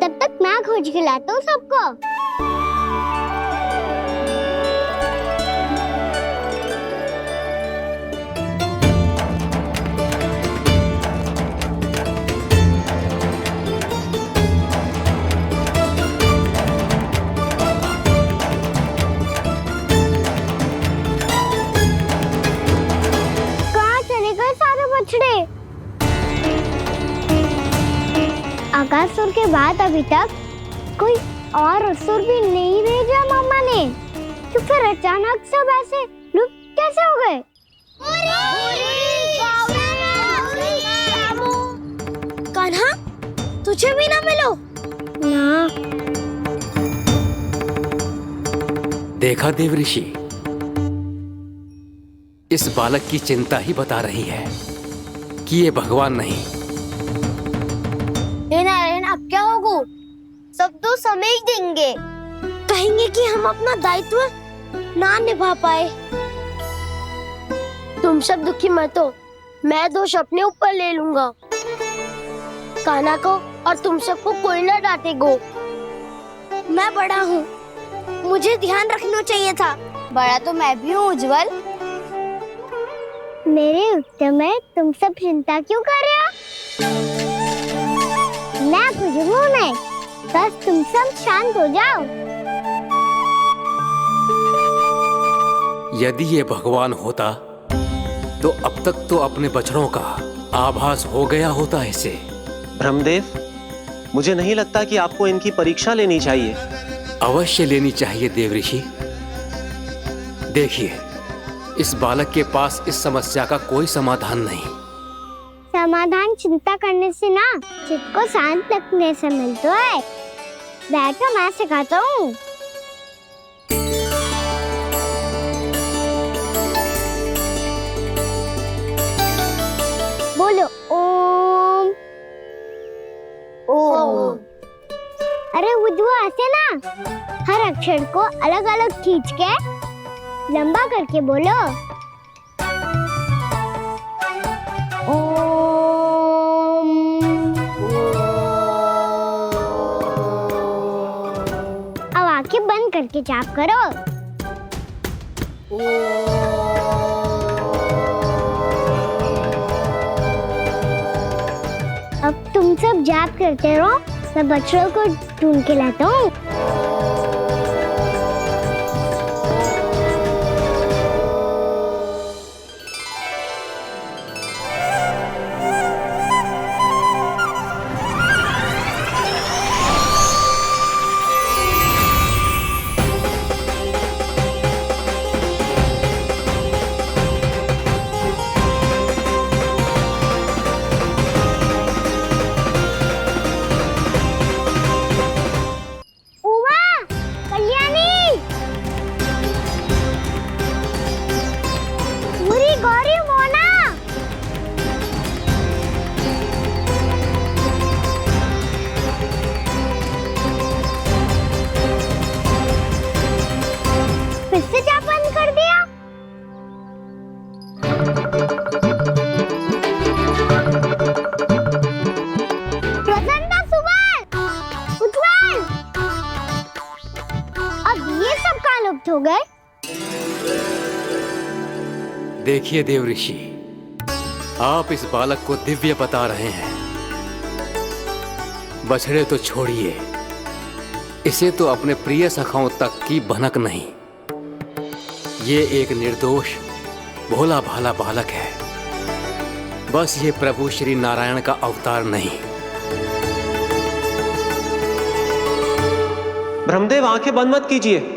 [SPEAKER 5] तब तक मैं खोज के लाता हूँ सबको। अभी तक कोई और असुर भी नहीं भेजा मामा ने, तो फिर अचानक सब ऐसे लुप्त कैसे हो गए?
[SPEAKER 8] कान्हा, तुझे भी ना मिलो
[SPEAKER 5] ना।
[SPEAKER 14] देखा देव ऋषि, इस बालक की चिंता ही बता रही है कि ये भगवान नहीं।
[SPEAKER 8] नारायण, अब क्या होगा? सब तो समझ देंगे, कहेंगे कि हम अपना दायित्व ना निभा पाए। तुम सब दुखी मत हो, मैं दोष अपने ऊपर ले लूंगा। कान्हा को और तुम सबको कोई ना डांटेगो। मैं बड़ा हूँ, मुझे ध्यान रखना चाहिए था। बड़ा तो मैं भी हूँ उज्जवल।
[SPEAKER 5] मेरे उत्तर में तुम सब चिंता क्यों कर रहे हो? मैं कुछ नहीं, बस तुम सब शांत हो जाओ।
[SPEAKER 14] यदि ये भगवान होता तो अब तक तो अपने बछड़ों का आभास हो गया होता इसे।
[SPEAKER 12] ब्रह्मदेव, मुझे नहीं लगता कि आपको इनकी परीक्षा लेनी चाहिए।
[SPEAKER 14] अवश्य लेनी चाहिए देव ऋषि। देखिए, इस बालक के पास इस समस्या का कोई समाधान नहीं।
[SPEAKER 5] समाधान चिंता करने से ना, चित्त को शांत रखने से मिलता है। बैठो, मैं सिखाता हूँ। बोलो ओम। ओम। अरे उद्धव, ऐसे ना हर अक्षर को अलग अलग खींच के लंबा करके बोलो। ओम। अब आंखें बंद करके जाप करो। अब तुम सब जाप करते रहो, मैं बच्चों को ढूंढ के लाता हूँ। हो गए।
[SPEAKER 14] देखिए देव ऋषि, आप इस बालक को दिव्य बता रहे हैं। बछड़े तो छोड़िए, इसे तो अपने प्रिय सखाओं तक की भनक नहीं। ये एक निर्दोष भोला भाला बालक है, बस ये प्रभु श्री नारायण का अवतार नहीं।
[SPEAKER 12] ब्रह्मदेव, आंखें बंद मत कीजिए।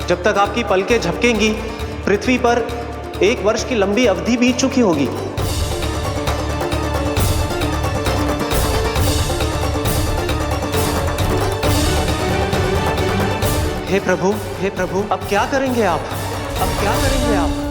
[SPEAKER 12] जब तक आपकी पलकें झपकेंगी, पृथ्वी पर 1 वर्ष की लंबी अवधि बीत चुकी होगी। हे प्रभु, अब क्या करेंगे आप? अब क्या करेंगे आप?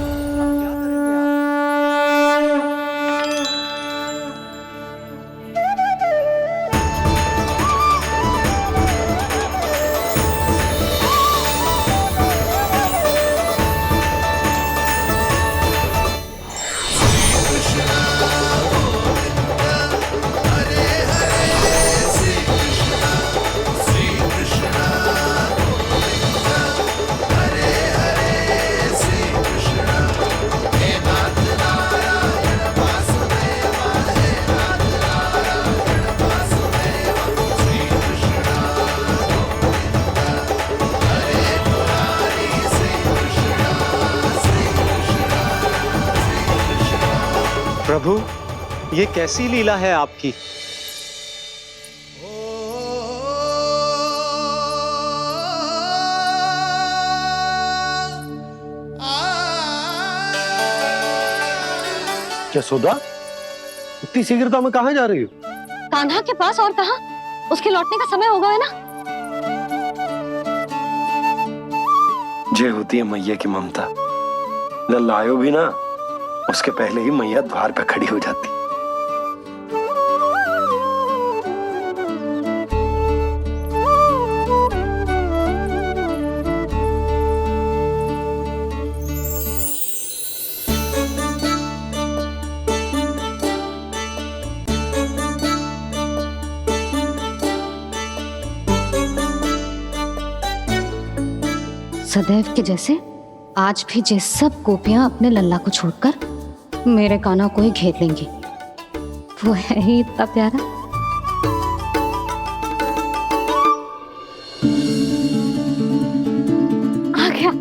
[SPEAKER 12] प्रभु, ये कैसी लीला है आपकी?
[SPEAKER 6] यशोदा, इतनी शीघ्रता में कहाँ जा रही हो?
[SPEAKER 1] कान्हा के पास, और कहाँ? उसके लौटने का समय हो गया है ना।
[SPEAKER 15] ये होती है मैया की ममता। जब लायो भी ना, उसके पहले ही मैया द्वार पे खड़ी हो जाती।
[SPEAKER 1] सदैव के जैसे आज भी जे सब गोपियां अपने लल्ला को छोड़कर मेरे कान्हा को ही घेर लेंगी। वो है ही इतना प्यारा। आ गया।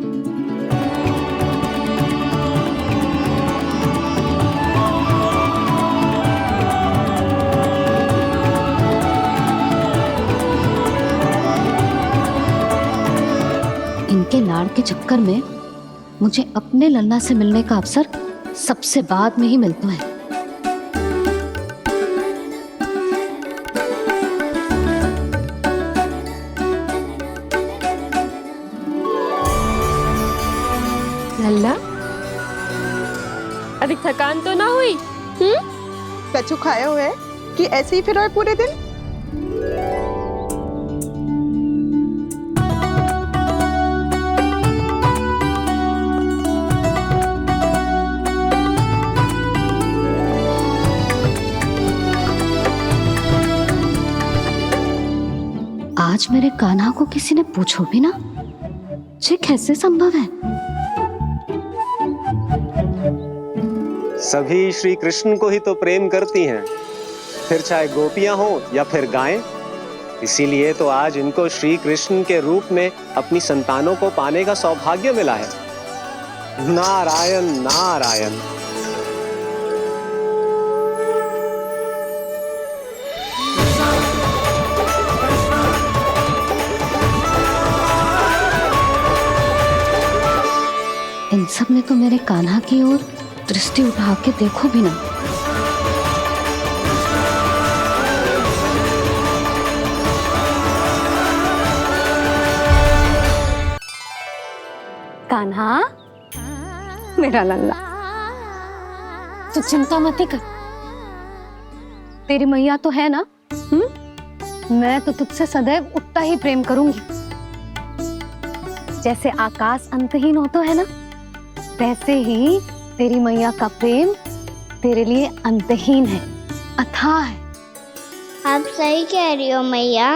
[SPEAKER 1] इनके लाड़ के चक्कर में मुझे अपने लल्ला से मिलने का अवसर सबसे बाद में ही मिलता है।
[SPEAKER 16] लल्ला, अभी थकान तो ना हुई?
[SPEAKER 2] कछु खाया हुआ है कि ऐसे ही फिर आए पूरे दिन?
[SPEAKER 1] आज मेरे कान्हा को किसी ने पूछो भी ना, ये कैसे संभव है?
[SPEAKER 12] सभी श्री कृष्ण को ही तो प्रेम करती हैं, फिर चाहे गोपियां हो या फिर गायें। इसीलिए तो आज इनको श्री कृष्ण के रूप में अपनी संतानों को पाने का सौभाग्य मिला है। नारायण नारायण।
[SPEAKER 1] इन सब ने तो मेरे कान्हा की ओर दृष्टि उठा के देखो भी ना। कान्हा, मेरा लल्ला, तू चिंता मत कर। तेरी मैया तो है ना। मैं तो तुझसे सदैव उतना ही प्रेम करूंगी। जैसे आकाश अंतहीन होता है ना, वैसे ही तेरी मैया का प्रेम तेरे लिए अंतहीन है, अथाह है।
[SPEAKER 5] आप सही कह रही हो मैया।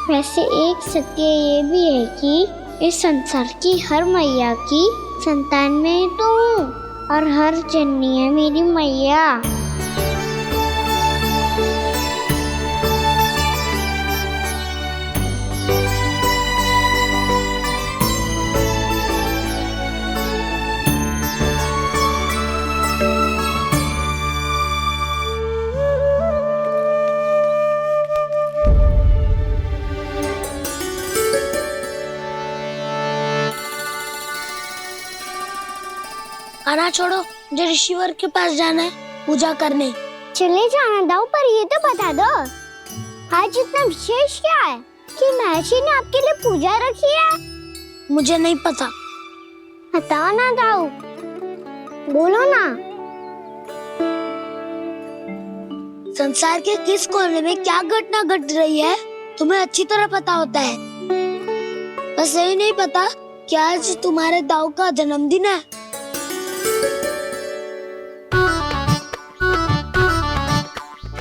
[SPEAKER 5] वैसे एक सत्य ये भी है कि इस संसार की हर मैया की संतान में तो हूँ, और हर जननी है मेरी मैया।
[SPEAKER 8] खाना छोड़ो, मुझे ऋषिवर के पास जाना है पूजा करने।
[SPEAKER 5] चले जाना दाऊ, पर ये तो बता दो आज इतना विशेष क्या है कि महर्षि ने आपके लिए पूजा रखी है?
[SPEAKER 8] मुझे नहीं पता।
[SPEAKER 5] बताओ ना दाऊ, बोलो ना।
[SPEAKER 8] संसार के किस कोने में क्या घटना घट रही है तुम्हें अच्छी तरह पता होता है। बस यही नहीं पता कि आज तुम्हारे दाऊ का जन्मदिन है।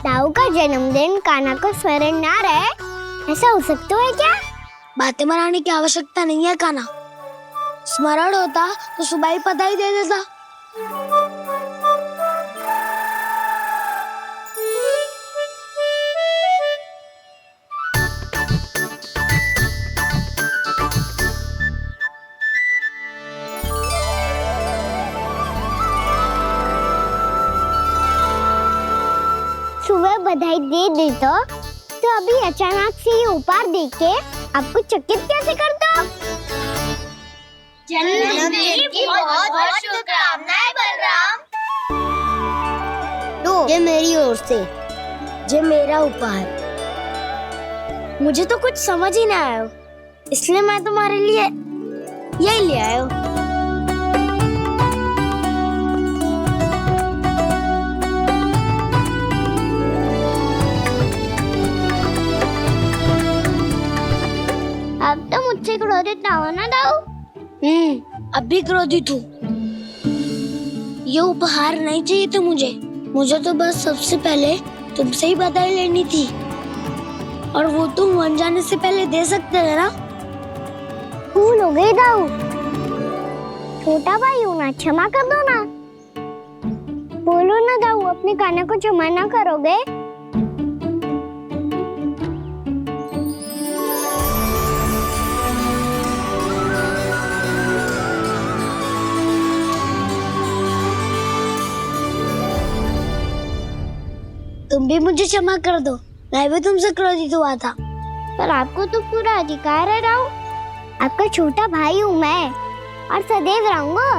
[SPEAKER 5] दाऊ का जन्मदिन कान्हा को स्मरण ना रहे, ऐसा हो सकता है क्या?
[SPEAKER 8] बातें बनाने की आवश्यकता नहीं है कान्हा। स्मरण होता तो सुबह ही पता ही दे देता।
[SPEAKER 5] सुबह बधाई दे देता तो अभी अचानक से ये उपहार देके आपको चकित कैसे कर दो? जन्मदिन की बहुत शुभकामनाएं बलराम।
[SPEAKER 8] लो, ये मेरी ओर से, ये मेरा उपहार। मुझे तो कुछ समझ ही ना आया, इसलिए मैं तुम्हारे लिए यही ले आया हूँ।
[SPEAKER 5] अब तो मुझसे क्रोधित ना होना दाऊ।
[SPEAKER 8] अब भी क्रोधित हूँ। ये उपहार नहीं चाहिए था मुझे तो बस सबसे पहले तुमसे ही बधाई लेनी थी, और वो तुम बन जाने से पहले दे सकते थे ना।
[SPEAKER 5] भूल हो गई दाऊ। छोटा भाई हूँ ना, क्षमा कर दो ना। बोलो ना दाऊ, अपने कान्हा को क्षमा ना करोगे?
[SPEAKER 8] तुम भी मुझे क्षमा कर दो, मैं भी तुमसे क्रोधित हुआ था।
[SPEAKER 5] पर आपको तो पूरा अधिकार है दाऊ। आपका छोटा भाई हूँ मैं, और सदैव रहूंगा।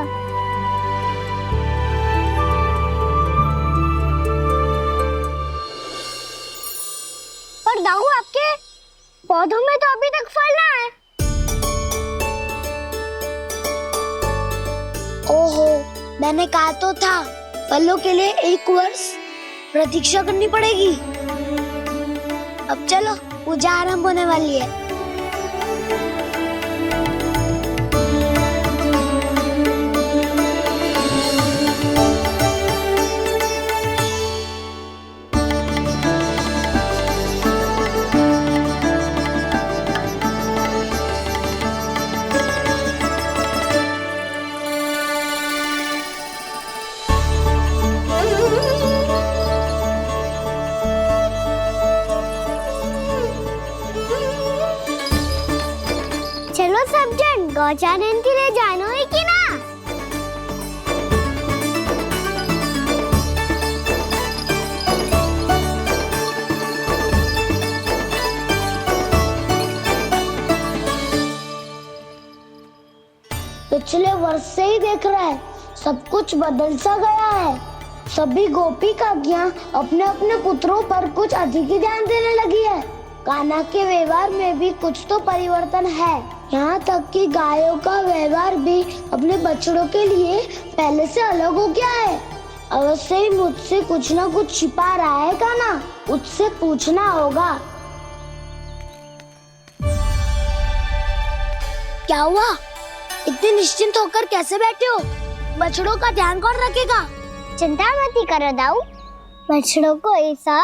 [SPEAKER 5] पर दाऊ, आपके पौधों में तो अभी तक फल ना है।
[SPEAKER 8] ओहो, मैंने कहा तो था, फलों के लिए 1 वर्ष प्रतीक्षा करनी पड़ेगी। अब चलो, पूजा आरंभ होने वाली है।
[SPEAKER 5] चलो सब जन गौचानन के लिए जानो है कि ना?
[SPEAKER 8] पिछले वर्ष से ही देख रहा है, सब कुछ बदल सा गया है। सभी गोपी काकियां अपने अपने पुत्रों पर कुछ अधिक ही ध्यान देने लगी है। कान्हा के व्यवहार में भी कुछ तो परिवर्तन है। यहाँ तक कि गायों का व्यवहार भी अपने बछड़ों के लिए पहले से अलग हो गया है। अवश्य ही मुझसे कुछ ना कुछ छिपा रहा है कान्हा, उससे पूछना होगा। क्या हुआ? इतने निश्चिंत होकर कैसे बैठे हो? बछड़ों का ध्यान कौन रखेगा?
[SPEAKER 5] चिंता मत करो दाऊ, बछड़ों को ऐसा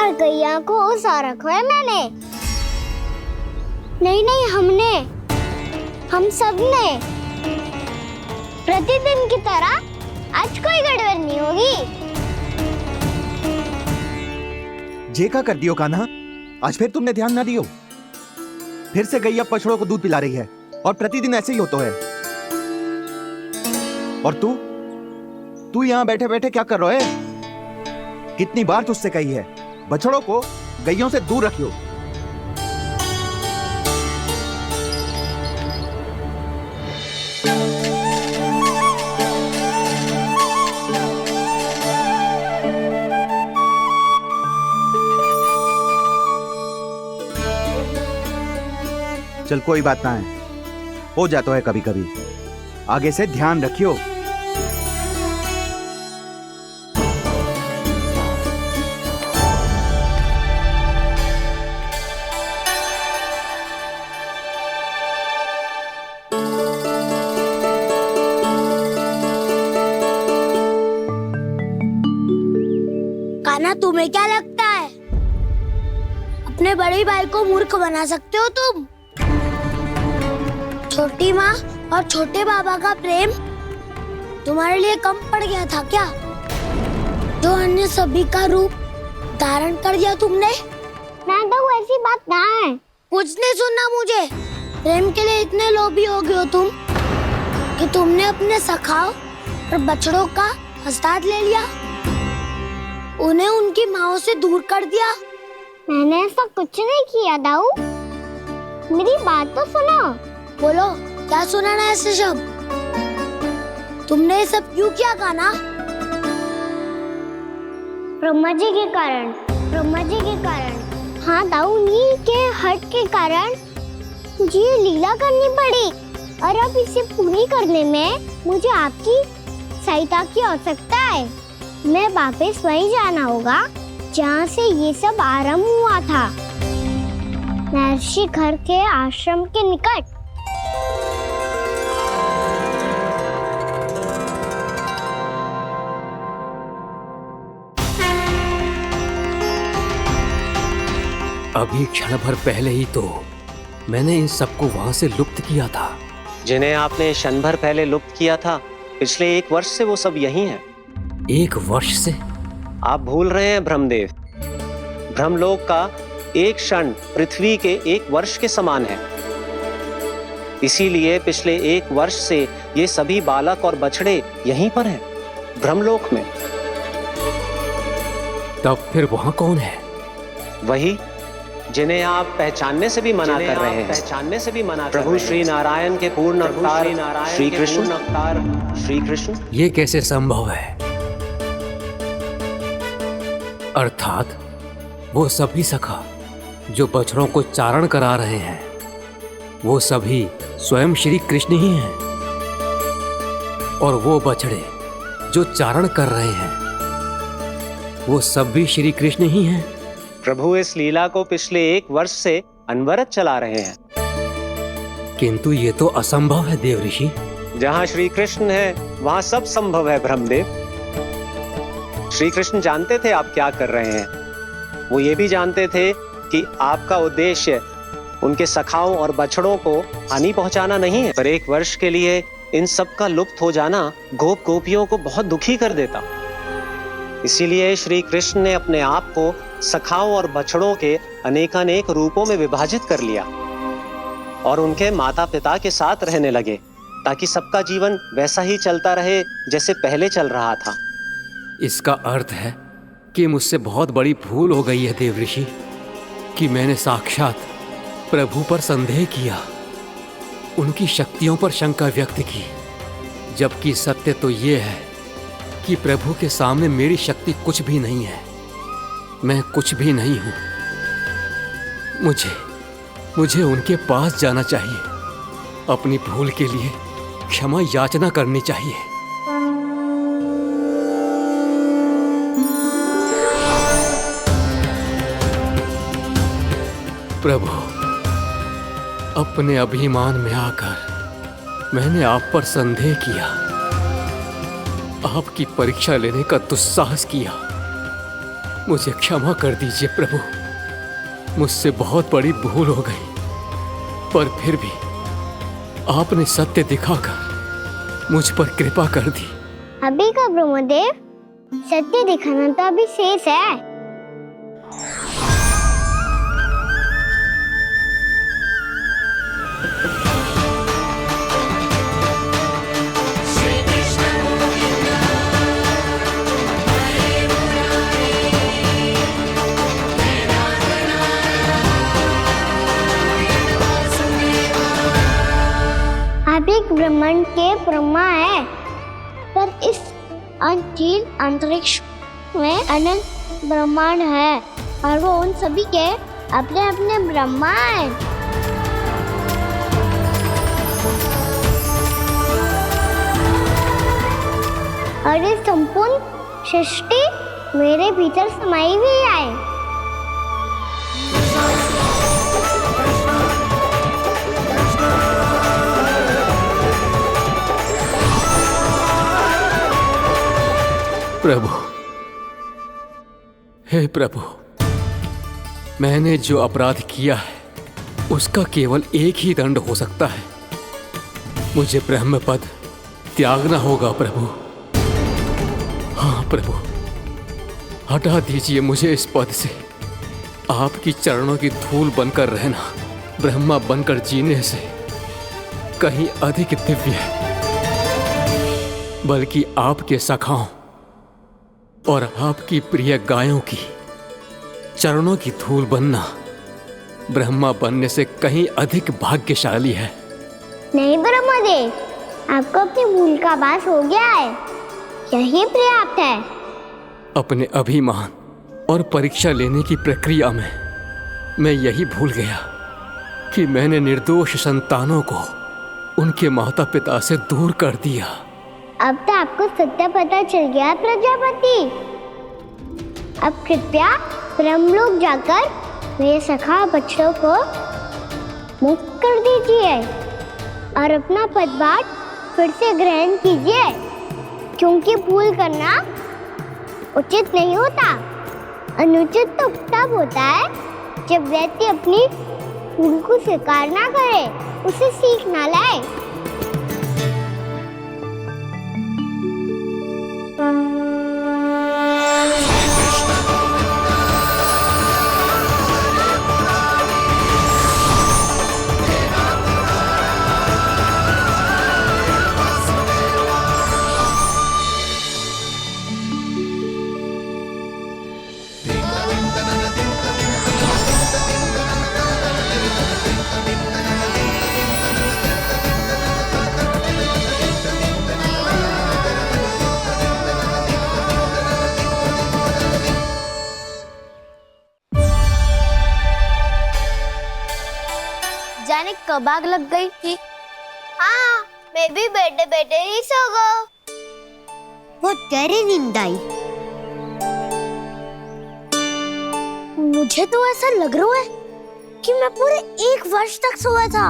[SPEAKER 5] और गैया को ऐसा रखा है मैंने। नहीं, हम सब ने प्रतिदिन की तरह आज कोई गड़बड़ नहीं होगी।
[SPEAKER 17] जे का कर दियो कान्हा, आज फिर तुमने ध्यान ना दियो। फिर से गैया बछड़ों को दूध पिला रही है, और प्रतिदिन ऐसे ही होता है। और तू यहाँ बैठे बैठे क्या कर रहा है? कितनी बार तुझसे कही है, बछड़ों को गैयों से दूर रखियो। चल कोई बात ना है, हो जाता है कभी कभी। आगे से ध्यान रखियो।
[SPEAKER 8] कान्हा, तुम्हें क्या लगता है अपने बड़े भाई को मूर्ख बना सकते हो तुम? छोटी माँ और छोटे बाबा का प्रेम तुम्हारे लिए कम पड़ गया था क्या? जो अन्य सभी का रूप धारण कर दिया तुमने?
[SPEAKER 5] ना तो ऐसी बात ना है।
[SPEAKER 8] कुछ नहीं सुनना मुझे। प्रेम के लिए इतने लोभी हो गए हो तुम कि तुमने अपने सखाओं और बछड़ों का हस्ताक्षर ले लिया, उन्हें उनकी माँओं से दूर कर दिया।
[SPEAKER 5] मैंने ऐसा कुछ नहीं किया दाऊ, मेरी बात तो सुनो।
[SPEAKER 8] बोलो, क्या सुनाना है ऐसे शब्द? तुमने ये सब क्यों किया कान्हा?
[SPEAKER 5] ब्रह्मा जी के कारण, ब्रह्मा जी के कारण। हाँ दाऊ, नील के हट के कारण मुझे ये लीला करनी पड़ी, और अब इसे पूरी करने में मुझे आपकी सहायता की आवश्यकता है। मैं वापस वहीं जाना होगा जहाँ से ये सब आरंभ हुआ था, महर्षि घर के आश्रम के निकट।
[SPEAKER 14] अभी क्षण भर पहले ही तो मैंने इन सबको वहां से लुप्त किया था।
[SPEAKER 12] जिन्हें आपने क्षण भर पहले लुप्त किया था, पिछले 1 वर्ष से वो सब यही हैं।
[SPEAKER 14] 1 वर्ष से?
[SPEAKER 12] आप भूल रहे हैं ब्रह्मदेव। ब्रह्मलोक का एक क्षण पृथ्वी के 1 वर्ष के समान है। इसीलिए पिछले 1 वर्ष से ये सभी बालक और बछड़े यहीं पर हैं, ब्रह्मलोक में।
[SPEAKER 14] तब फिर वहां कौन है?
[SPEAKER 12] वही जिन्हें आप पहचानने से भी मना कर रहे हैं। पहचानने से भी मना प्रभु श्री नारायण के पूर्ण अवतार श्री कृष्ण।
[SPEAKER 14] ये कैसे संभव है? अर्थात वो सभी सखा जो बछड़ों को चारण करा रहे हैं, वो सभी स्वयं श्री कृष्ण ही हैं, और वो बछड़े जो चारण कर रहे हैं, वो सब भी श्री कृष्ण ही हैं।
[SPEAKER 12] प्रभु इस लीला को पिछले 1 वर्ष से अनवरत चला रहे हैं।
[SPEAKER 14] किंतु ये तो असंभव है देव ऋषि।
[SPEAKER 12] जहाँ श्री कृष्ण है वहाँ सब संभव है ब्रह्मदेव। श्री कृष्ण जानते थे आप क्या कर रहे हैं। वो ये भी जानते थे कि आपका उद्देश्य उनके सखाओं और बछड़ों को हानि पहुंचाना नहीं है, पर 1 वर्ष के लिए इन सब का लुप्त हो जाना गोप गोपियों को बहुत दुखी कर देता। इसीलिए श्री कृष्ण ने अपने आप को सखाओं और बछड़ों के अनेकानेक रूपों में विभाजित कर लिया और उनके माता पिता के साथ रहने लगे, ताकि सबका जीवन वैसा ही चलता रहे जैसे पहले चल रहा था।
[SPEAKER 14] इसका अर्थ है कि मुझसे बहुत बड़ी भूल हो गई है देव ऋषि, कि मैंने साक्षात प्रभु पर संदेह किया, उनकी शक्तियों पर शंका व्यक्त की, जबकि सत्य तो ये है कि प्रभु के सामने मेरी शक्ति कुछ भी नहीं है। मैं कुछ भी नहीं हूं। मुझे उनके पास जाना चाहिए, अपनी भूल के लिए क्षमा याचना करनी चाहिए। प्रभु, अपने अभिमान में आकर मैंने आप पर संदेह किया, आपकी परीक्षा लेने का दुस्साहस किया। मुझे क्षमा कर दीजिए प्रभु, मुझसे बहुत बड़ी भूल हो गई, पर फिर भी आपने सत्य दिखाकर मुझ पर कृपा कर दी।
[SPEAKER 5] अभी का ब्रह्मदेव, सत्य दिखाना तो अभी शेष है। एक ब्रह्मांड के ब्रह्मा है, पर इस अनंत अंतरिक्ष में अनंत ब्रह्मांड है, और वो उन सभी के अपने अपने ब्रह्मा है। और ये संपूर्ण सृष्टि मेरे भीतर समाई हुई है।
[SPEAKER 14] प्रभु, हे प्रभु, मैंने जो अपराध किया है उसका केवल एक ही दंड हो सकता है। मुझे ब्रह्म पद त्यागना होगा प्रभु। हाँ प्रभु, हटा दीजिए मुझे इस पद से। आपकी चरणों की धूल बनकर रहना ब्रह्मा बनकर जीने से कहीं अधिक दिव्य है। बल्कि आपके सखाओं और आपकी प्रिय गायों की चरणों की धूल बनना ब्रह्मा बनने से कहीं अधिक भाग्यशाली है।
[SPEAKER 5] नहीं ब्रह्मदेव, आपको अपनी भूल का आभास हो गया है, यही पर्याप्त है।
[SPEAKER 14] अपने अभिमान और परीक्षा लेने की प्रक्रिया में मैं यही भूल गया कि मैंने निर्दोष संतानों को उनके माता पिता से दूर कर दिया।
[SPEAKER 5] अब तो आपको सत्य पता चल गया प्रजापति। अब कृपया ब्रह्मलोक जाकर मेरे सखा बच्चों को मुक्त कर दीजिए और अपना पदभार फिर से ग्रहण कीजिए, क्योंकि भूल करना उचित नहीं होता। अनुचित तो तब होता है जब व्यक्ति अपनी भूल को स्वीकार ना करे, उसे सीख ना लाए।
[SPEAKER 8] जाने कब आग लग गई थी। हाँ, मैं भी बैठे बैठे ही सो गया।
[SPEAKER 5] बहुत गहरी नींद आई।
[SPEAKER 8] मुझे तो ऐसा लग रहा है कि मैं पूरे 1 वर्ष तक सोया था।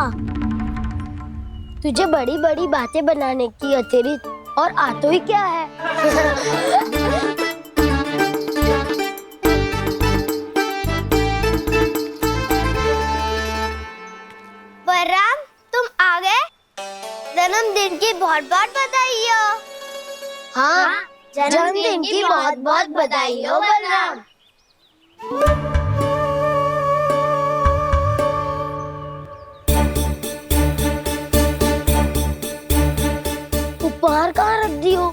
[SPEAKER 8] तुझे बड़ी बड़ी बातें बनाने की अतिरिक्त और आता ही क्या है?
[SPEAKER 5] बलराम, तुम आ गए? जन्मदिन की बहुत बहुत बधाई हो।
[SPEAKER 8] हाँ, जन्मदिन की बहुत बहुत बधाई हो बलराम। उपहार कहाँ रख दी हो?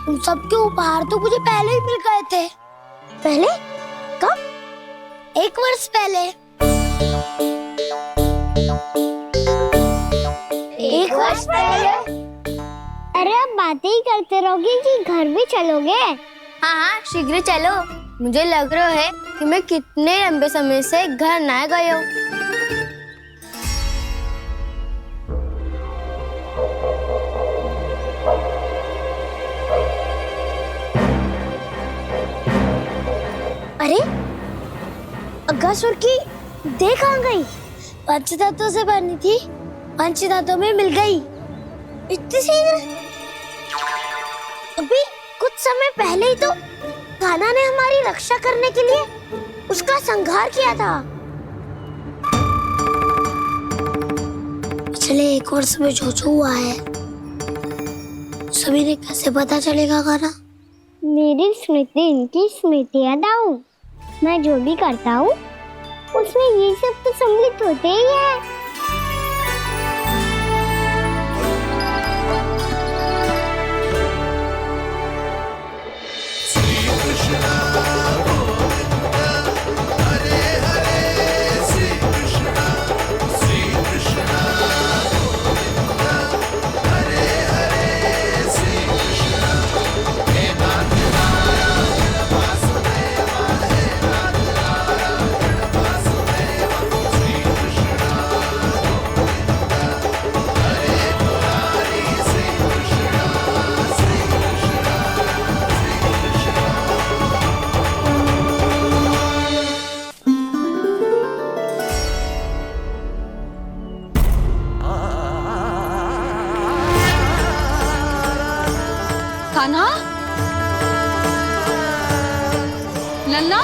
[SPEAKER 8] तुम सबके उपहार तो मुझे पहले ही मिल गए थे। पहले? कब? 1 वर्ष पहले। 1 वर्ष पहले?
[SPEAKER 5] अरे अब बातें ही करते रहोगे कि घर भी चलोगे?
[SPEAKER 8] हाँ, शीघ्र चलो। मुझे लग रहा है कि मैं कितने लंबे समय से घर ना गई हूँ। अरे, अगासुर की देख कहाँ गई? पंचतत्वों से बनी थी, पंचतत्वों में मिल गई। इतनी शीघ्र? अभी कुछ समय पहले ही तो कान्हा ने हमारी रक्षा करने के लिए उसका संहार किया था। पिछले 1 वर्ष में जो जो हुआ है सभी ने कैसे पता चलेगा कान्हा?
[SPEAKER 5] मेरी स्मृति इनकी स्मृति अदाऊं। मैं जो भी करता हूँ उसमें ये सब तो सम्मिलित होते ही है।
[SPEAKER 1] कान्हा, लल्ला,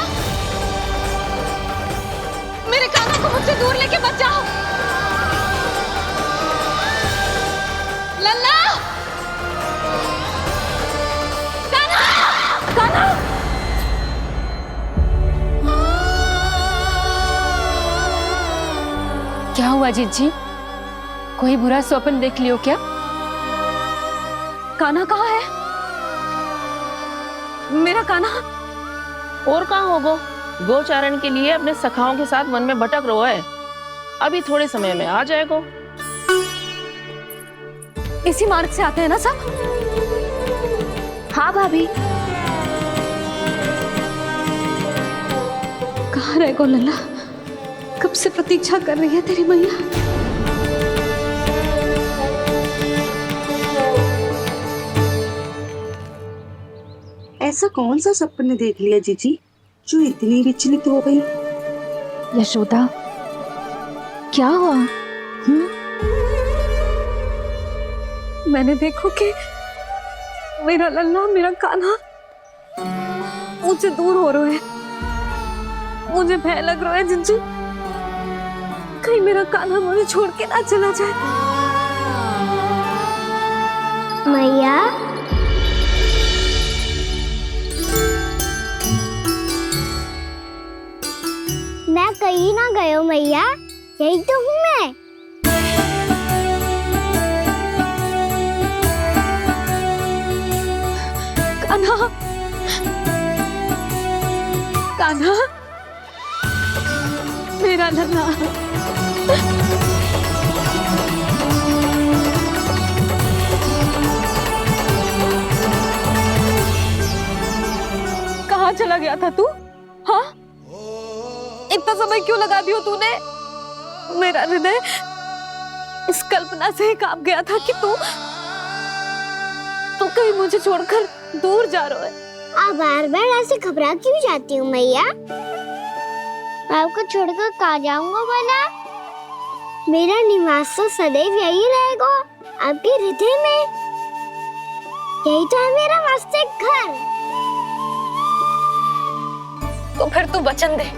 [SPEAKER 1] मेरे कान्हा को मुझसे दूर लेके मत जाओ। लल्ला, कान्हा, कान्हा। क्या हुआ जीजी? कोई बुरा स्वप्न देख लियो क्या? कान्हा कहाँ है? मेरा कान्हा?
[SPEAKER 18] और कहाँ होगो? गोचारण के लिए अपने सखाओं के साथ वन में भटक रहो है। अभी थोड़े समय में आ जाएगो।
[SPEAKER 1] इसी मार्ग से आते हैं ना सब?
[SPEAKER 3] हाँ भाभी।
[SPEAKER 1] कहाँ रह गो लल्ला? कब से प्रतीक्षा कर रही है तेरी मैया।
[SPEAKER 2] ऐसा कौन सा सपने देख लिया जीजी जो इतनी विचलित हो गई?
[SPEAKER 13] यशोदा, क्या हुआ?
[SPEAKER 1] मैंने देखो कि मेरा लल्ला, मेरा कान्हा मुझसे दूर हो रहे हैं। मुझे भय लग रहा है जिंजी, कहीं मेरा कान्हा मुझे छोड़ के ना चला जाए।
[SPEAKER 5] मैया, मैं कहीं ना गयो मैया, यही तो हूँ मैं।
[SPEAKER 1] कान्हा, कान्हा, मेरा लल्ला। कहाँ चला गया था तू? हाँ, इतना समय क्यों लगा दिया तूने? मेरा हृदय इस कल्पना से ही कांप गया था कि तू कहीं मुझे छोड़कर दूर जा रहा है।
[SPEAKER 5] आप बार बार ऐसे घबरा क्यों जाती हूँ मैया? आपको छोड़कर कहाँ जाऊंगा भला? मेरा निवास तो सदैव यही रहेगा, आपके हृदय में। यही तो है मेरा वास्तविक घर।
[SPEAKER 1] तो फिर तू वचन दे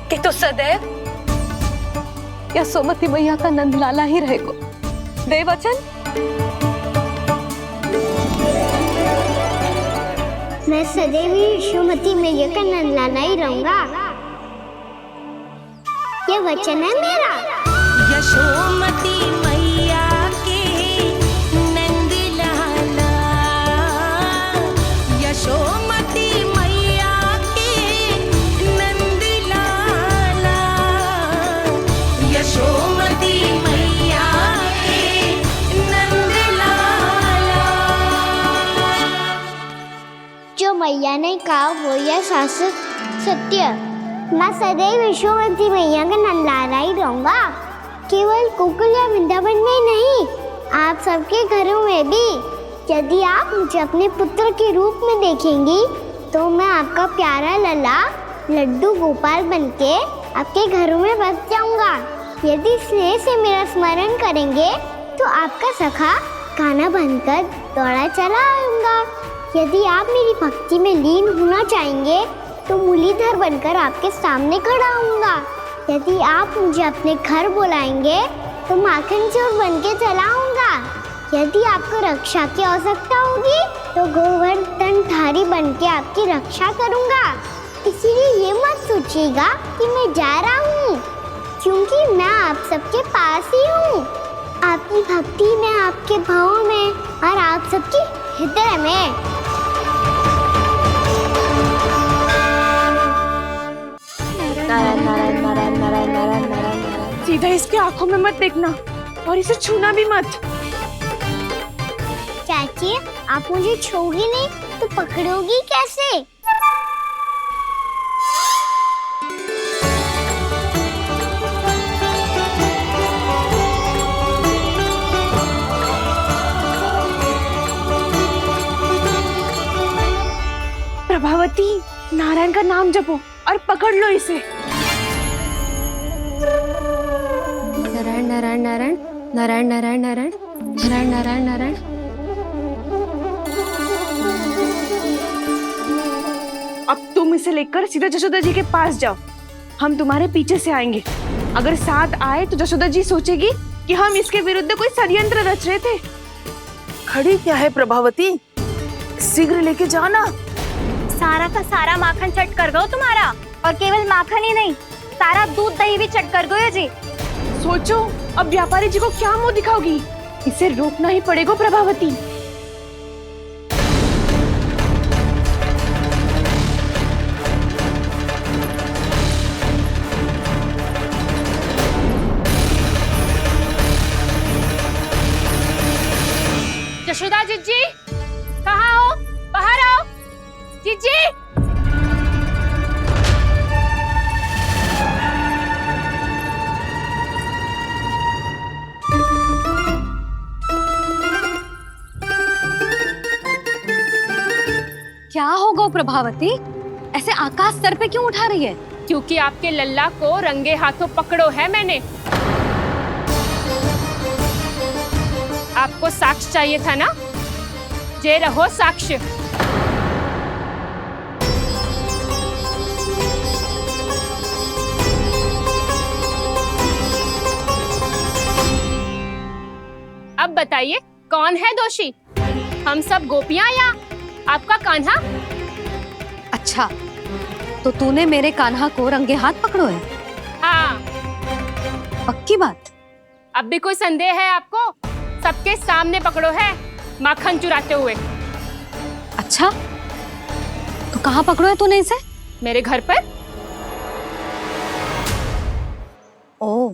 [SPEAKER 1] कि तू सदैव यशोमती मैया का नंदलाला ही रहेगा। दे वचन।
[SPEAKER 5] मैं सदैव यशोमती मैया का नंदलाला ही रहूंगा, ये वचन है मेरा।
[SPEAKER 11] यशोमती मैया के नंदलाला, यशोमती मैया के नंदलाला, यशोमती मैया के नंदलाला।
[SPEAKER 5] जो मैया ने कहा वो यह शाश्वत सत्य। मैं सदैव यशोमती मैया का नंदलाला ही रहूंगा, केवल गोकुल या वृंदावन में नहीं, आप सबके घरों में भी। यदि आप मुझे अपने पुत्र के रूप में देखेंगी तो मैं आपका प्यारा लल्ला लड्डू गोपाल बनके आपके घरों में बस जाऊंगा। यदि स्नेह से मेरा स्मरण करेंगे तो आपका सखा खाना बनकर दौड़ा चला आऊंगा। यदि आप मेरी भक्ति में लीन होना चाहेंगे तो मुरलीधर बनकर आपके सामने खड़ा होऊंगा। यदि आप मुझे अपने घर बुलाएंगे तो माखन चोर बनके चला आऊंगा। यदि आपको रक्षा की आवश्यकता होगी तो गोवर्धनधारी बनके आपकी रक्षा करूंगा। इसीलिए ये मत सोचिएगा कि मैं जा रहा हूँ, क्योंकि मैं आप सबके पास ही हूँ, आपकी भक्ति में, आपके भाव में और आप सबके हृदय में।
[SPEAKER 3] नारायण नारायण नारायण नारायण नारायण नारायण।
[SPEAKER 18] सीधा इसके आंखों में मत देखना और इसे छूना भी मत।
[SPEAKER 5] चाची, आप मुझे छोड़ोगी नहीं तो पकड़ोगी कैसे?
[SPEAKER 18] प्रभावती, नारायण का नाम जपो और पकड़ लो इसे।
[SPEAKER 16] नारायण नारायण नारायण नारायण नारायण नारायण नारायण नारायण नारायण।
[SPEAKER 18] अब तुम इसे लेकर सीधा जशोदा जी के पास जाओ, हम तुम्हारे पीछे से आएंगे। अगर साथ आए तो जशोदा जी सोचेगी कि हम इसके विरुद्ध कोई षड्यंत्र रच रहे थे।
[SPEAKER 2] खड़ी क्या है प्रभावती, शीघ्र लेके जाओ ना।
[SPEAKER 19] सारा का सारा माखन चट कर गयो तुम्हारा, और केवल माखन ही नहीं, सारा दूध दही भी चट कर गयो जी।
[SPEAKER 18] सोचो अब व्यापारी जी को क्या मुंह दिखाओगी, इसे रोकना ही पड़ेगा प्रभावती।
[SPEAKER 1] रुको प्रभावती, ऐसे आकाश सर पे क्यों उठा रही है?
[SPEAKER 20] क्योंकि आपके लल्ला को रंगे हाथों पकड़ो है मैंने। आपको साक्ष्य चाहिए था ना, जे रहो साक्ष्य। अब बताइए कौन है दोषी, हम सब गोपियां या आपका कान्हा?
[SPEAKER 1] अच्छा, तो तूने मेरे कान्हा को रंगे हाथ पकड़ो है?
[SPEAKER 20] हाँ।
[SPEAKER 1] पक्की बात?
[SPEAKER 20] अब भी कोई संदेह है आपको? सबके सामने पकड़ो है, माखन चुराते हुए।
[SPEAKER 1] अच्छा, तो कहाँ पकड़ो है तूने इसे?
[SPEAKER 20] मेरे घर पर।
[SPEAKER 1] ओ,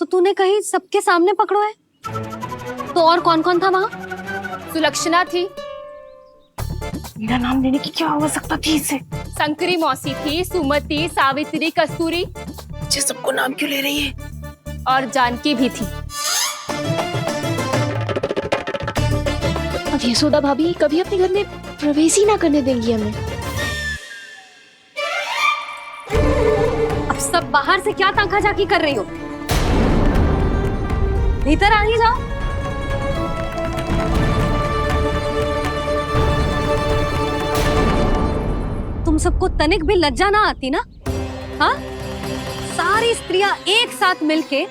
[SPEAKER 1] तो तूने कहीं सबके सामने पकड़ो है? तो और कौन कौन था वहाँ?
[SPEAKER 20] सुलक्षणा थी।
[SPEAKER 18] मेरा नाम लेने की क्या आवश्यकता थी इसे?
[SPEAKER 20] संकरी मौसी थी, सुमति, सावित्री, कस्तूरी।
[SPEAKER 18] ये सबको नाम क्यों ले रही है?
[SPEAKER 20] और जानकी भी थी।
[SPEAKER 18] अब यशोदा भाभी कभी अपने घर में प्रवेश ही ना करने देंगी हमें।
[SPEAKER 1] अब सब बाहर से क्या ताका झाकी कर रही हो? भीतर आ ही जाओ। तुम सबको तनिक भी लज्जा ना आती ना? हाँ? सारी स्त्रियां एक साथ मिलके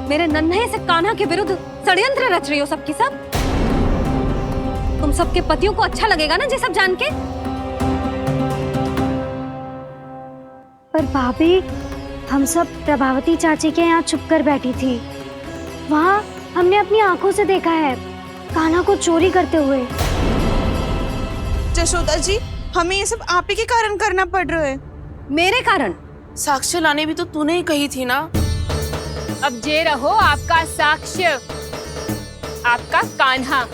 [SPEAKER 1] मेरे नन्हे से कान्हा के विरुद्ध षड्यंत्र रच रही हो सबकी सब। तुम सबके पतियों को अच्छा लगेगा ना ये सब जान के?
[SPEAKER 8] पर भाभी, हम सब प्रभावती चाची के यहाँ छुप कर बैठी थी। वहाँ हमने अपनी आंखों से देखा है कान्हा को चोरी करते हुए।
[SPEAKER 18] जशोदा जी, हमें ये सब आप ही के कारण करना पड़ रहा है।
[SPEAKER 1] मेरे कारण?
[SPEAKER 18] साक्ष्य लाने भी तो तूने ही कही थी ना।
[SPEAKER 20] अब जे रहो आपका साक्ष्य, आपका कान्हा।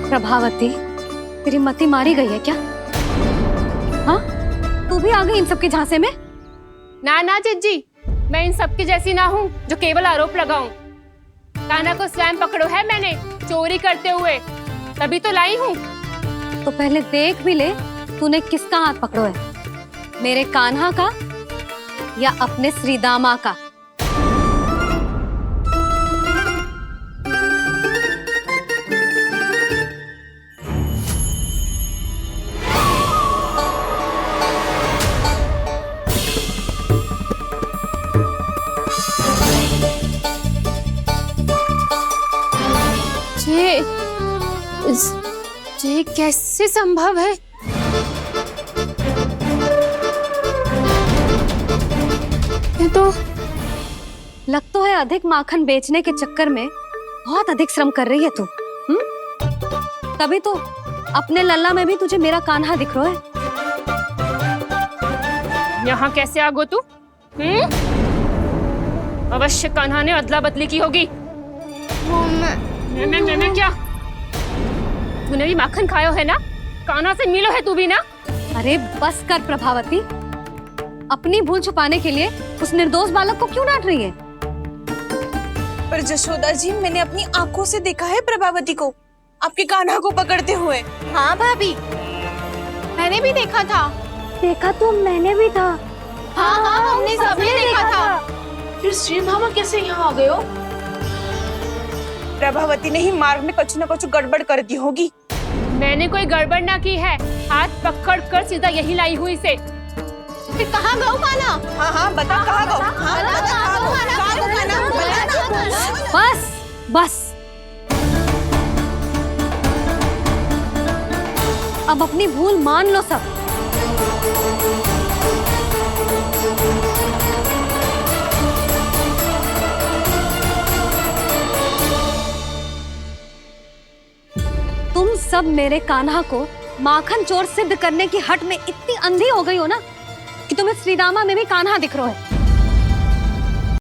[SPEAKER 1] प्रभावती, तेरी मति मारी गई है क्या? हाँ? तू भी आ गई इन सबके झांसे में?
[SPEAKER 20] ना ना जिज्जी, मैं इन सबकी जैसी ना हूँ जो केवल आरोप लगाऊं। कान्हा को स्वयं पकड़ो है मैंने चोरी करते हुए, तभी तो लाई हूँ।
[SPEAKER 1] तो पहले देख भी ले तूने किसका हाथ पकड़ो है, मेरे कान्हा का या अपने श्रीदामा का?
[SPEAKER 20] ये कैसे संभव है? ये तो
[SPEAKER 1] लग तो है अधिक माखन बेचने के चक्कर में बहुत अधिक श्रम कर रही है तू। तभी तो अपने लल्ला में भी तुझे मेरा कान्हा दिख रहा है।
[SPEAKER 20] यहाँ कैसे आ गो तू? अवश्य कान्हा ने अदला बदली की होगी। मैं क्या? तूने भी माखन खायो है ना? कान्हा से मिलो है तू भी ना?
[SPEAKER 1] अरे बस कर प्रभावती, अपनी भूल छुपाने के लिए उस निर्दोष बालक को क्यों डांट रही है?
[SPEAKER 18] पर जशोदा जी, मैंने अपनी आंखों से देखा है प्रभावती को आपके कान्हा को पकड़ते हुए।
[SPEAKER 19] हाँ भाभी, मैंने भी देखा था।
[SPEAKER 8] देखा तो मैंने भी था।
[SPEAKER 19] हाँ हाँ, हमने सबने देखा था।
[SPEAKER 18] फिर श्रीधामा कैसे यहाँ आ गए हो? प्रभावती ने ही मार्ग में कुछ न कुछ गड़बड़ कर दी होगी।
[SPEAKER 20] मैंने कोई गड़बड़ ना की है, हाथ पकड़ कर सीधा यही लाई हुई से।
[SPEAKER 19] फिर कहाँ गौ कान्हा?
[SPEAKER 18] हाँ हाँ बता कहाँ गौ?
[SPEAKER 1] बस बस, अब अपनी भूल मान लो सब। तुम सब मेरे कान्हा को माखन चोर सिद्ध करने की हट में इतनी अंधी हो गई हो ना कि तुम्हें श्रीदामा में भी कान्हा दिख रहा है।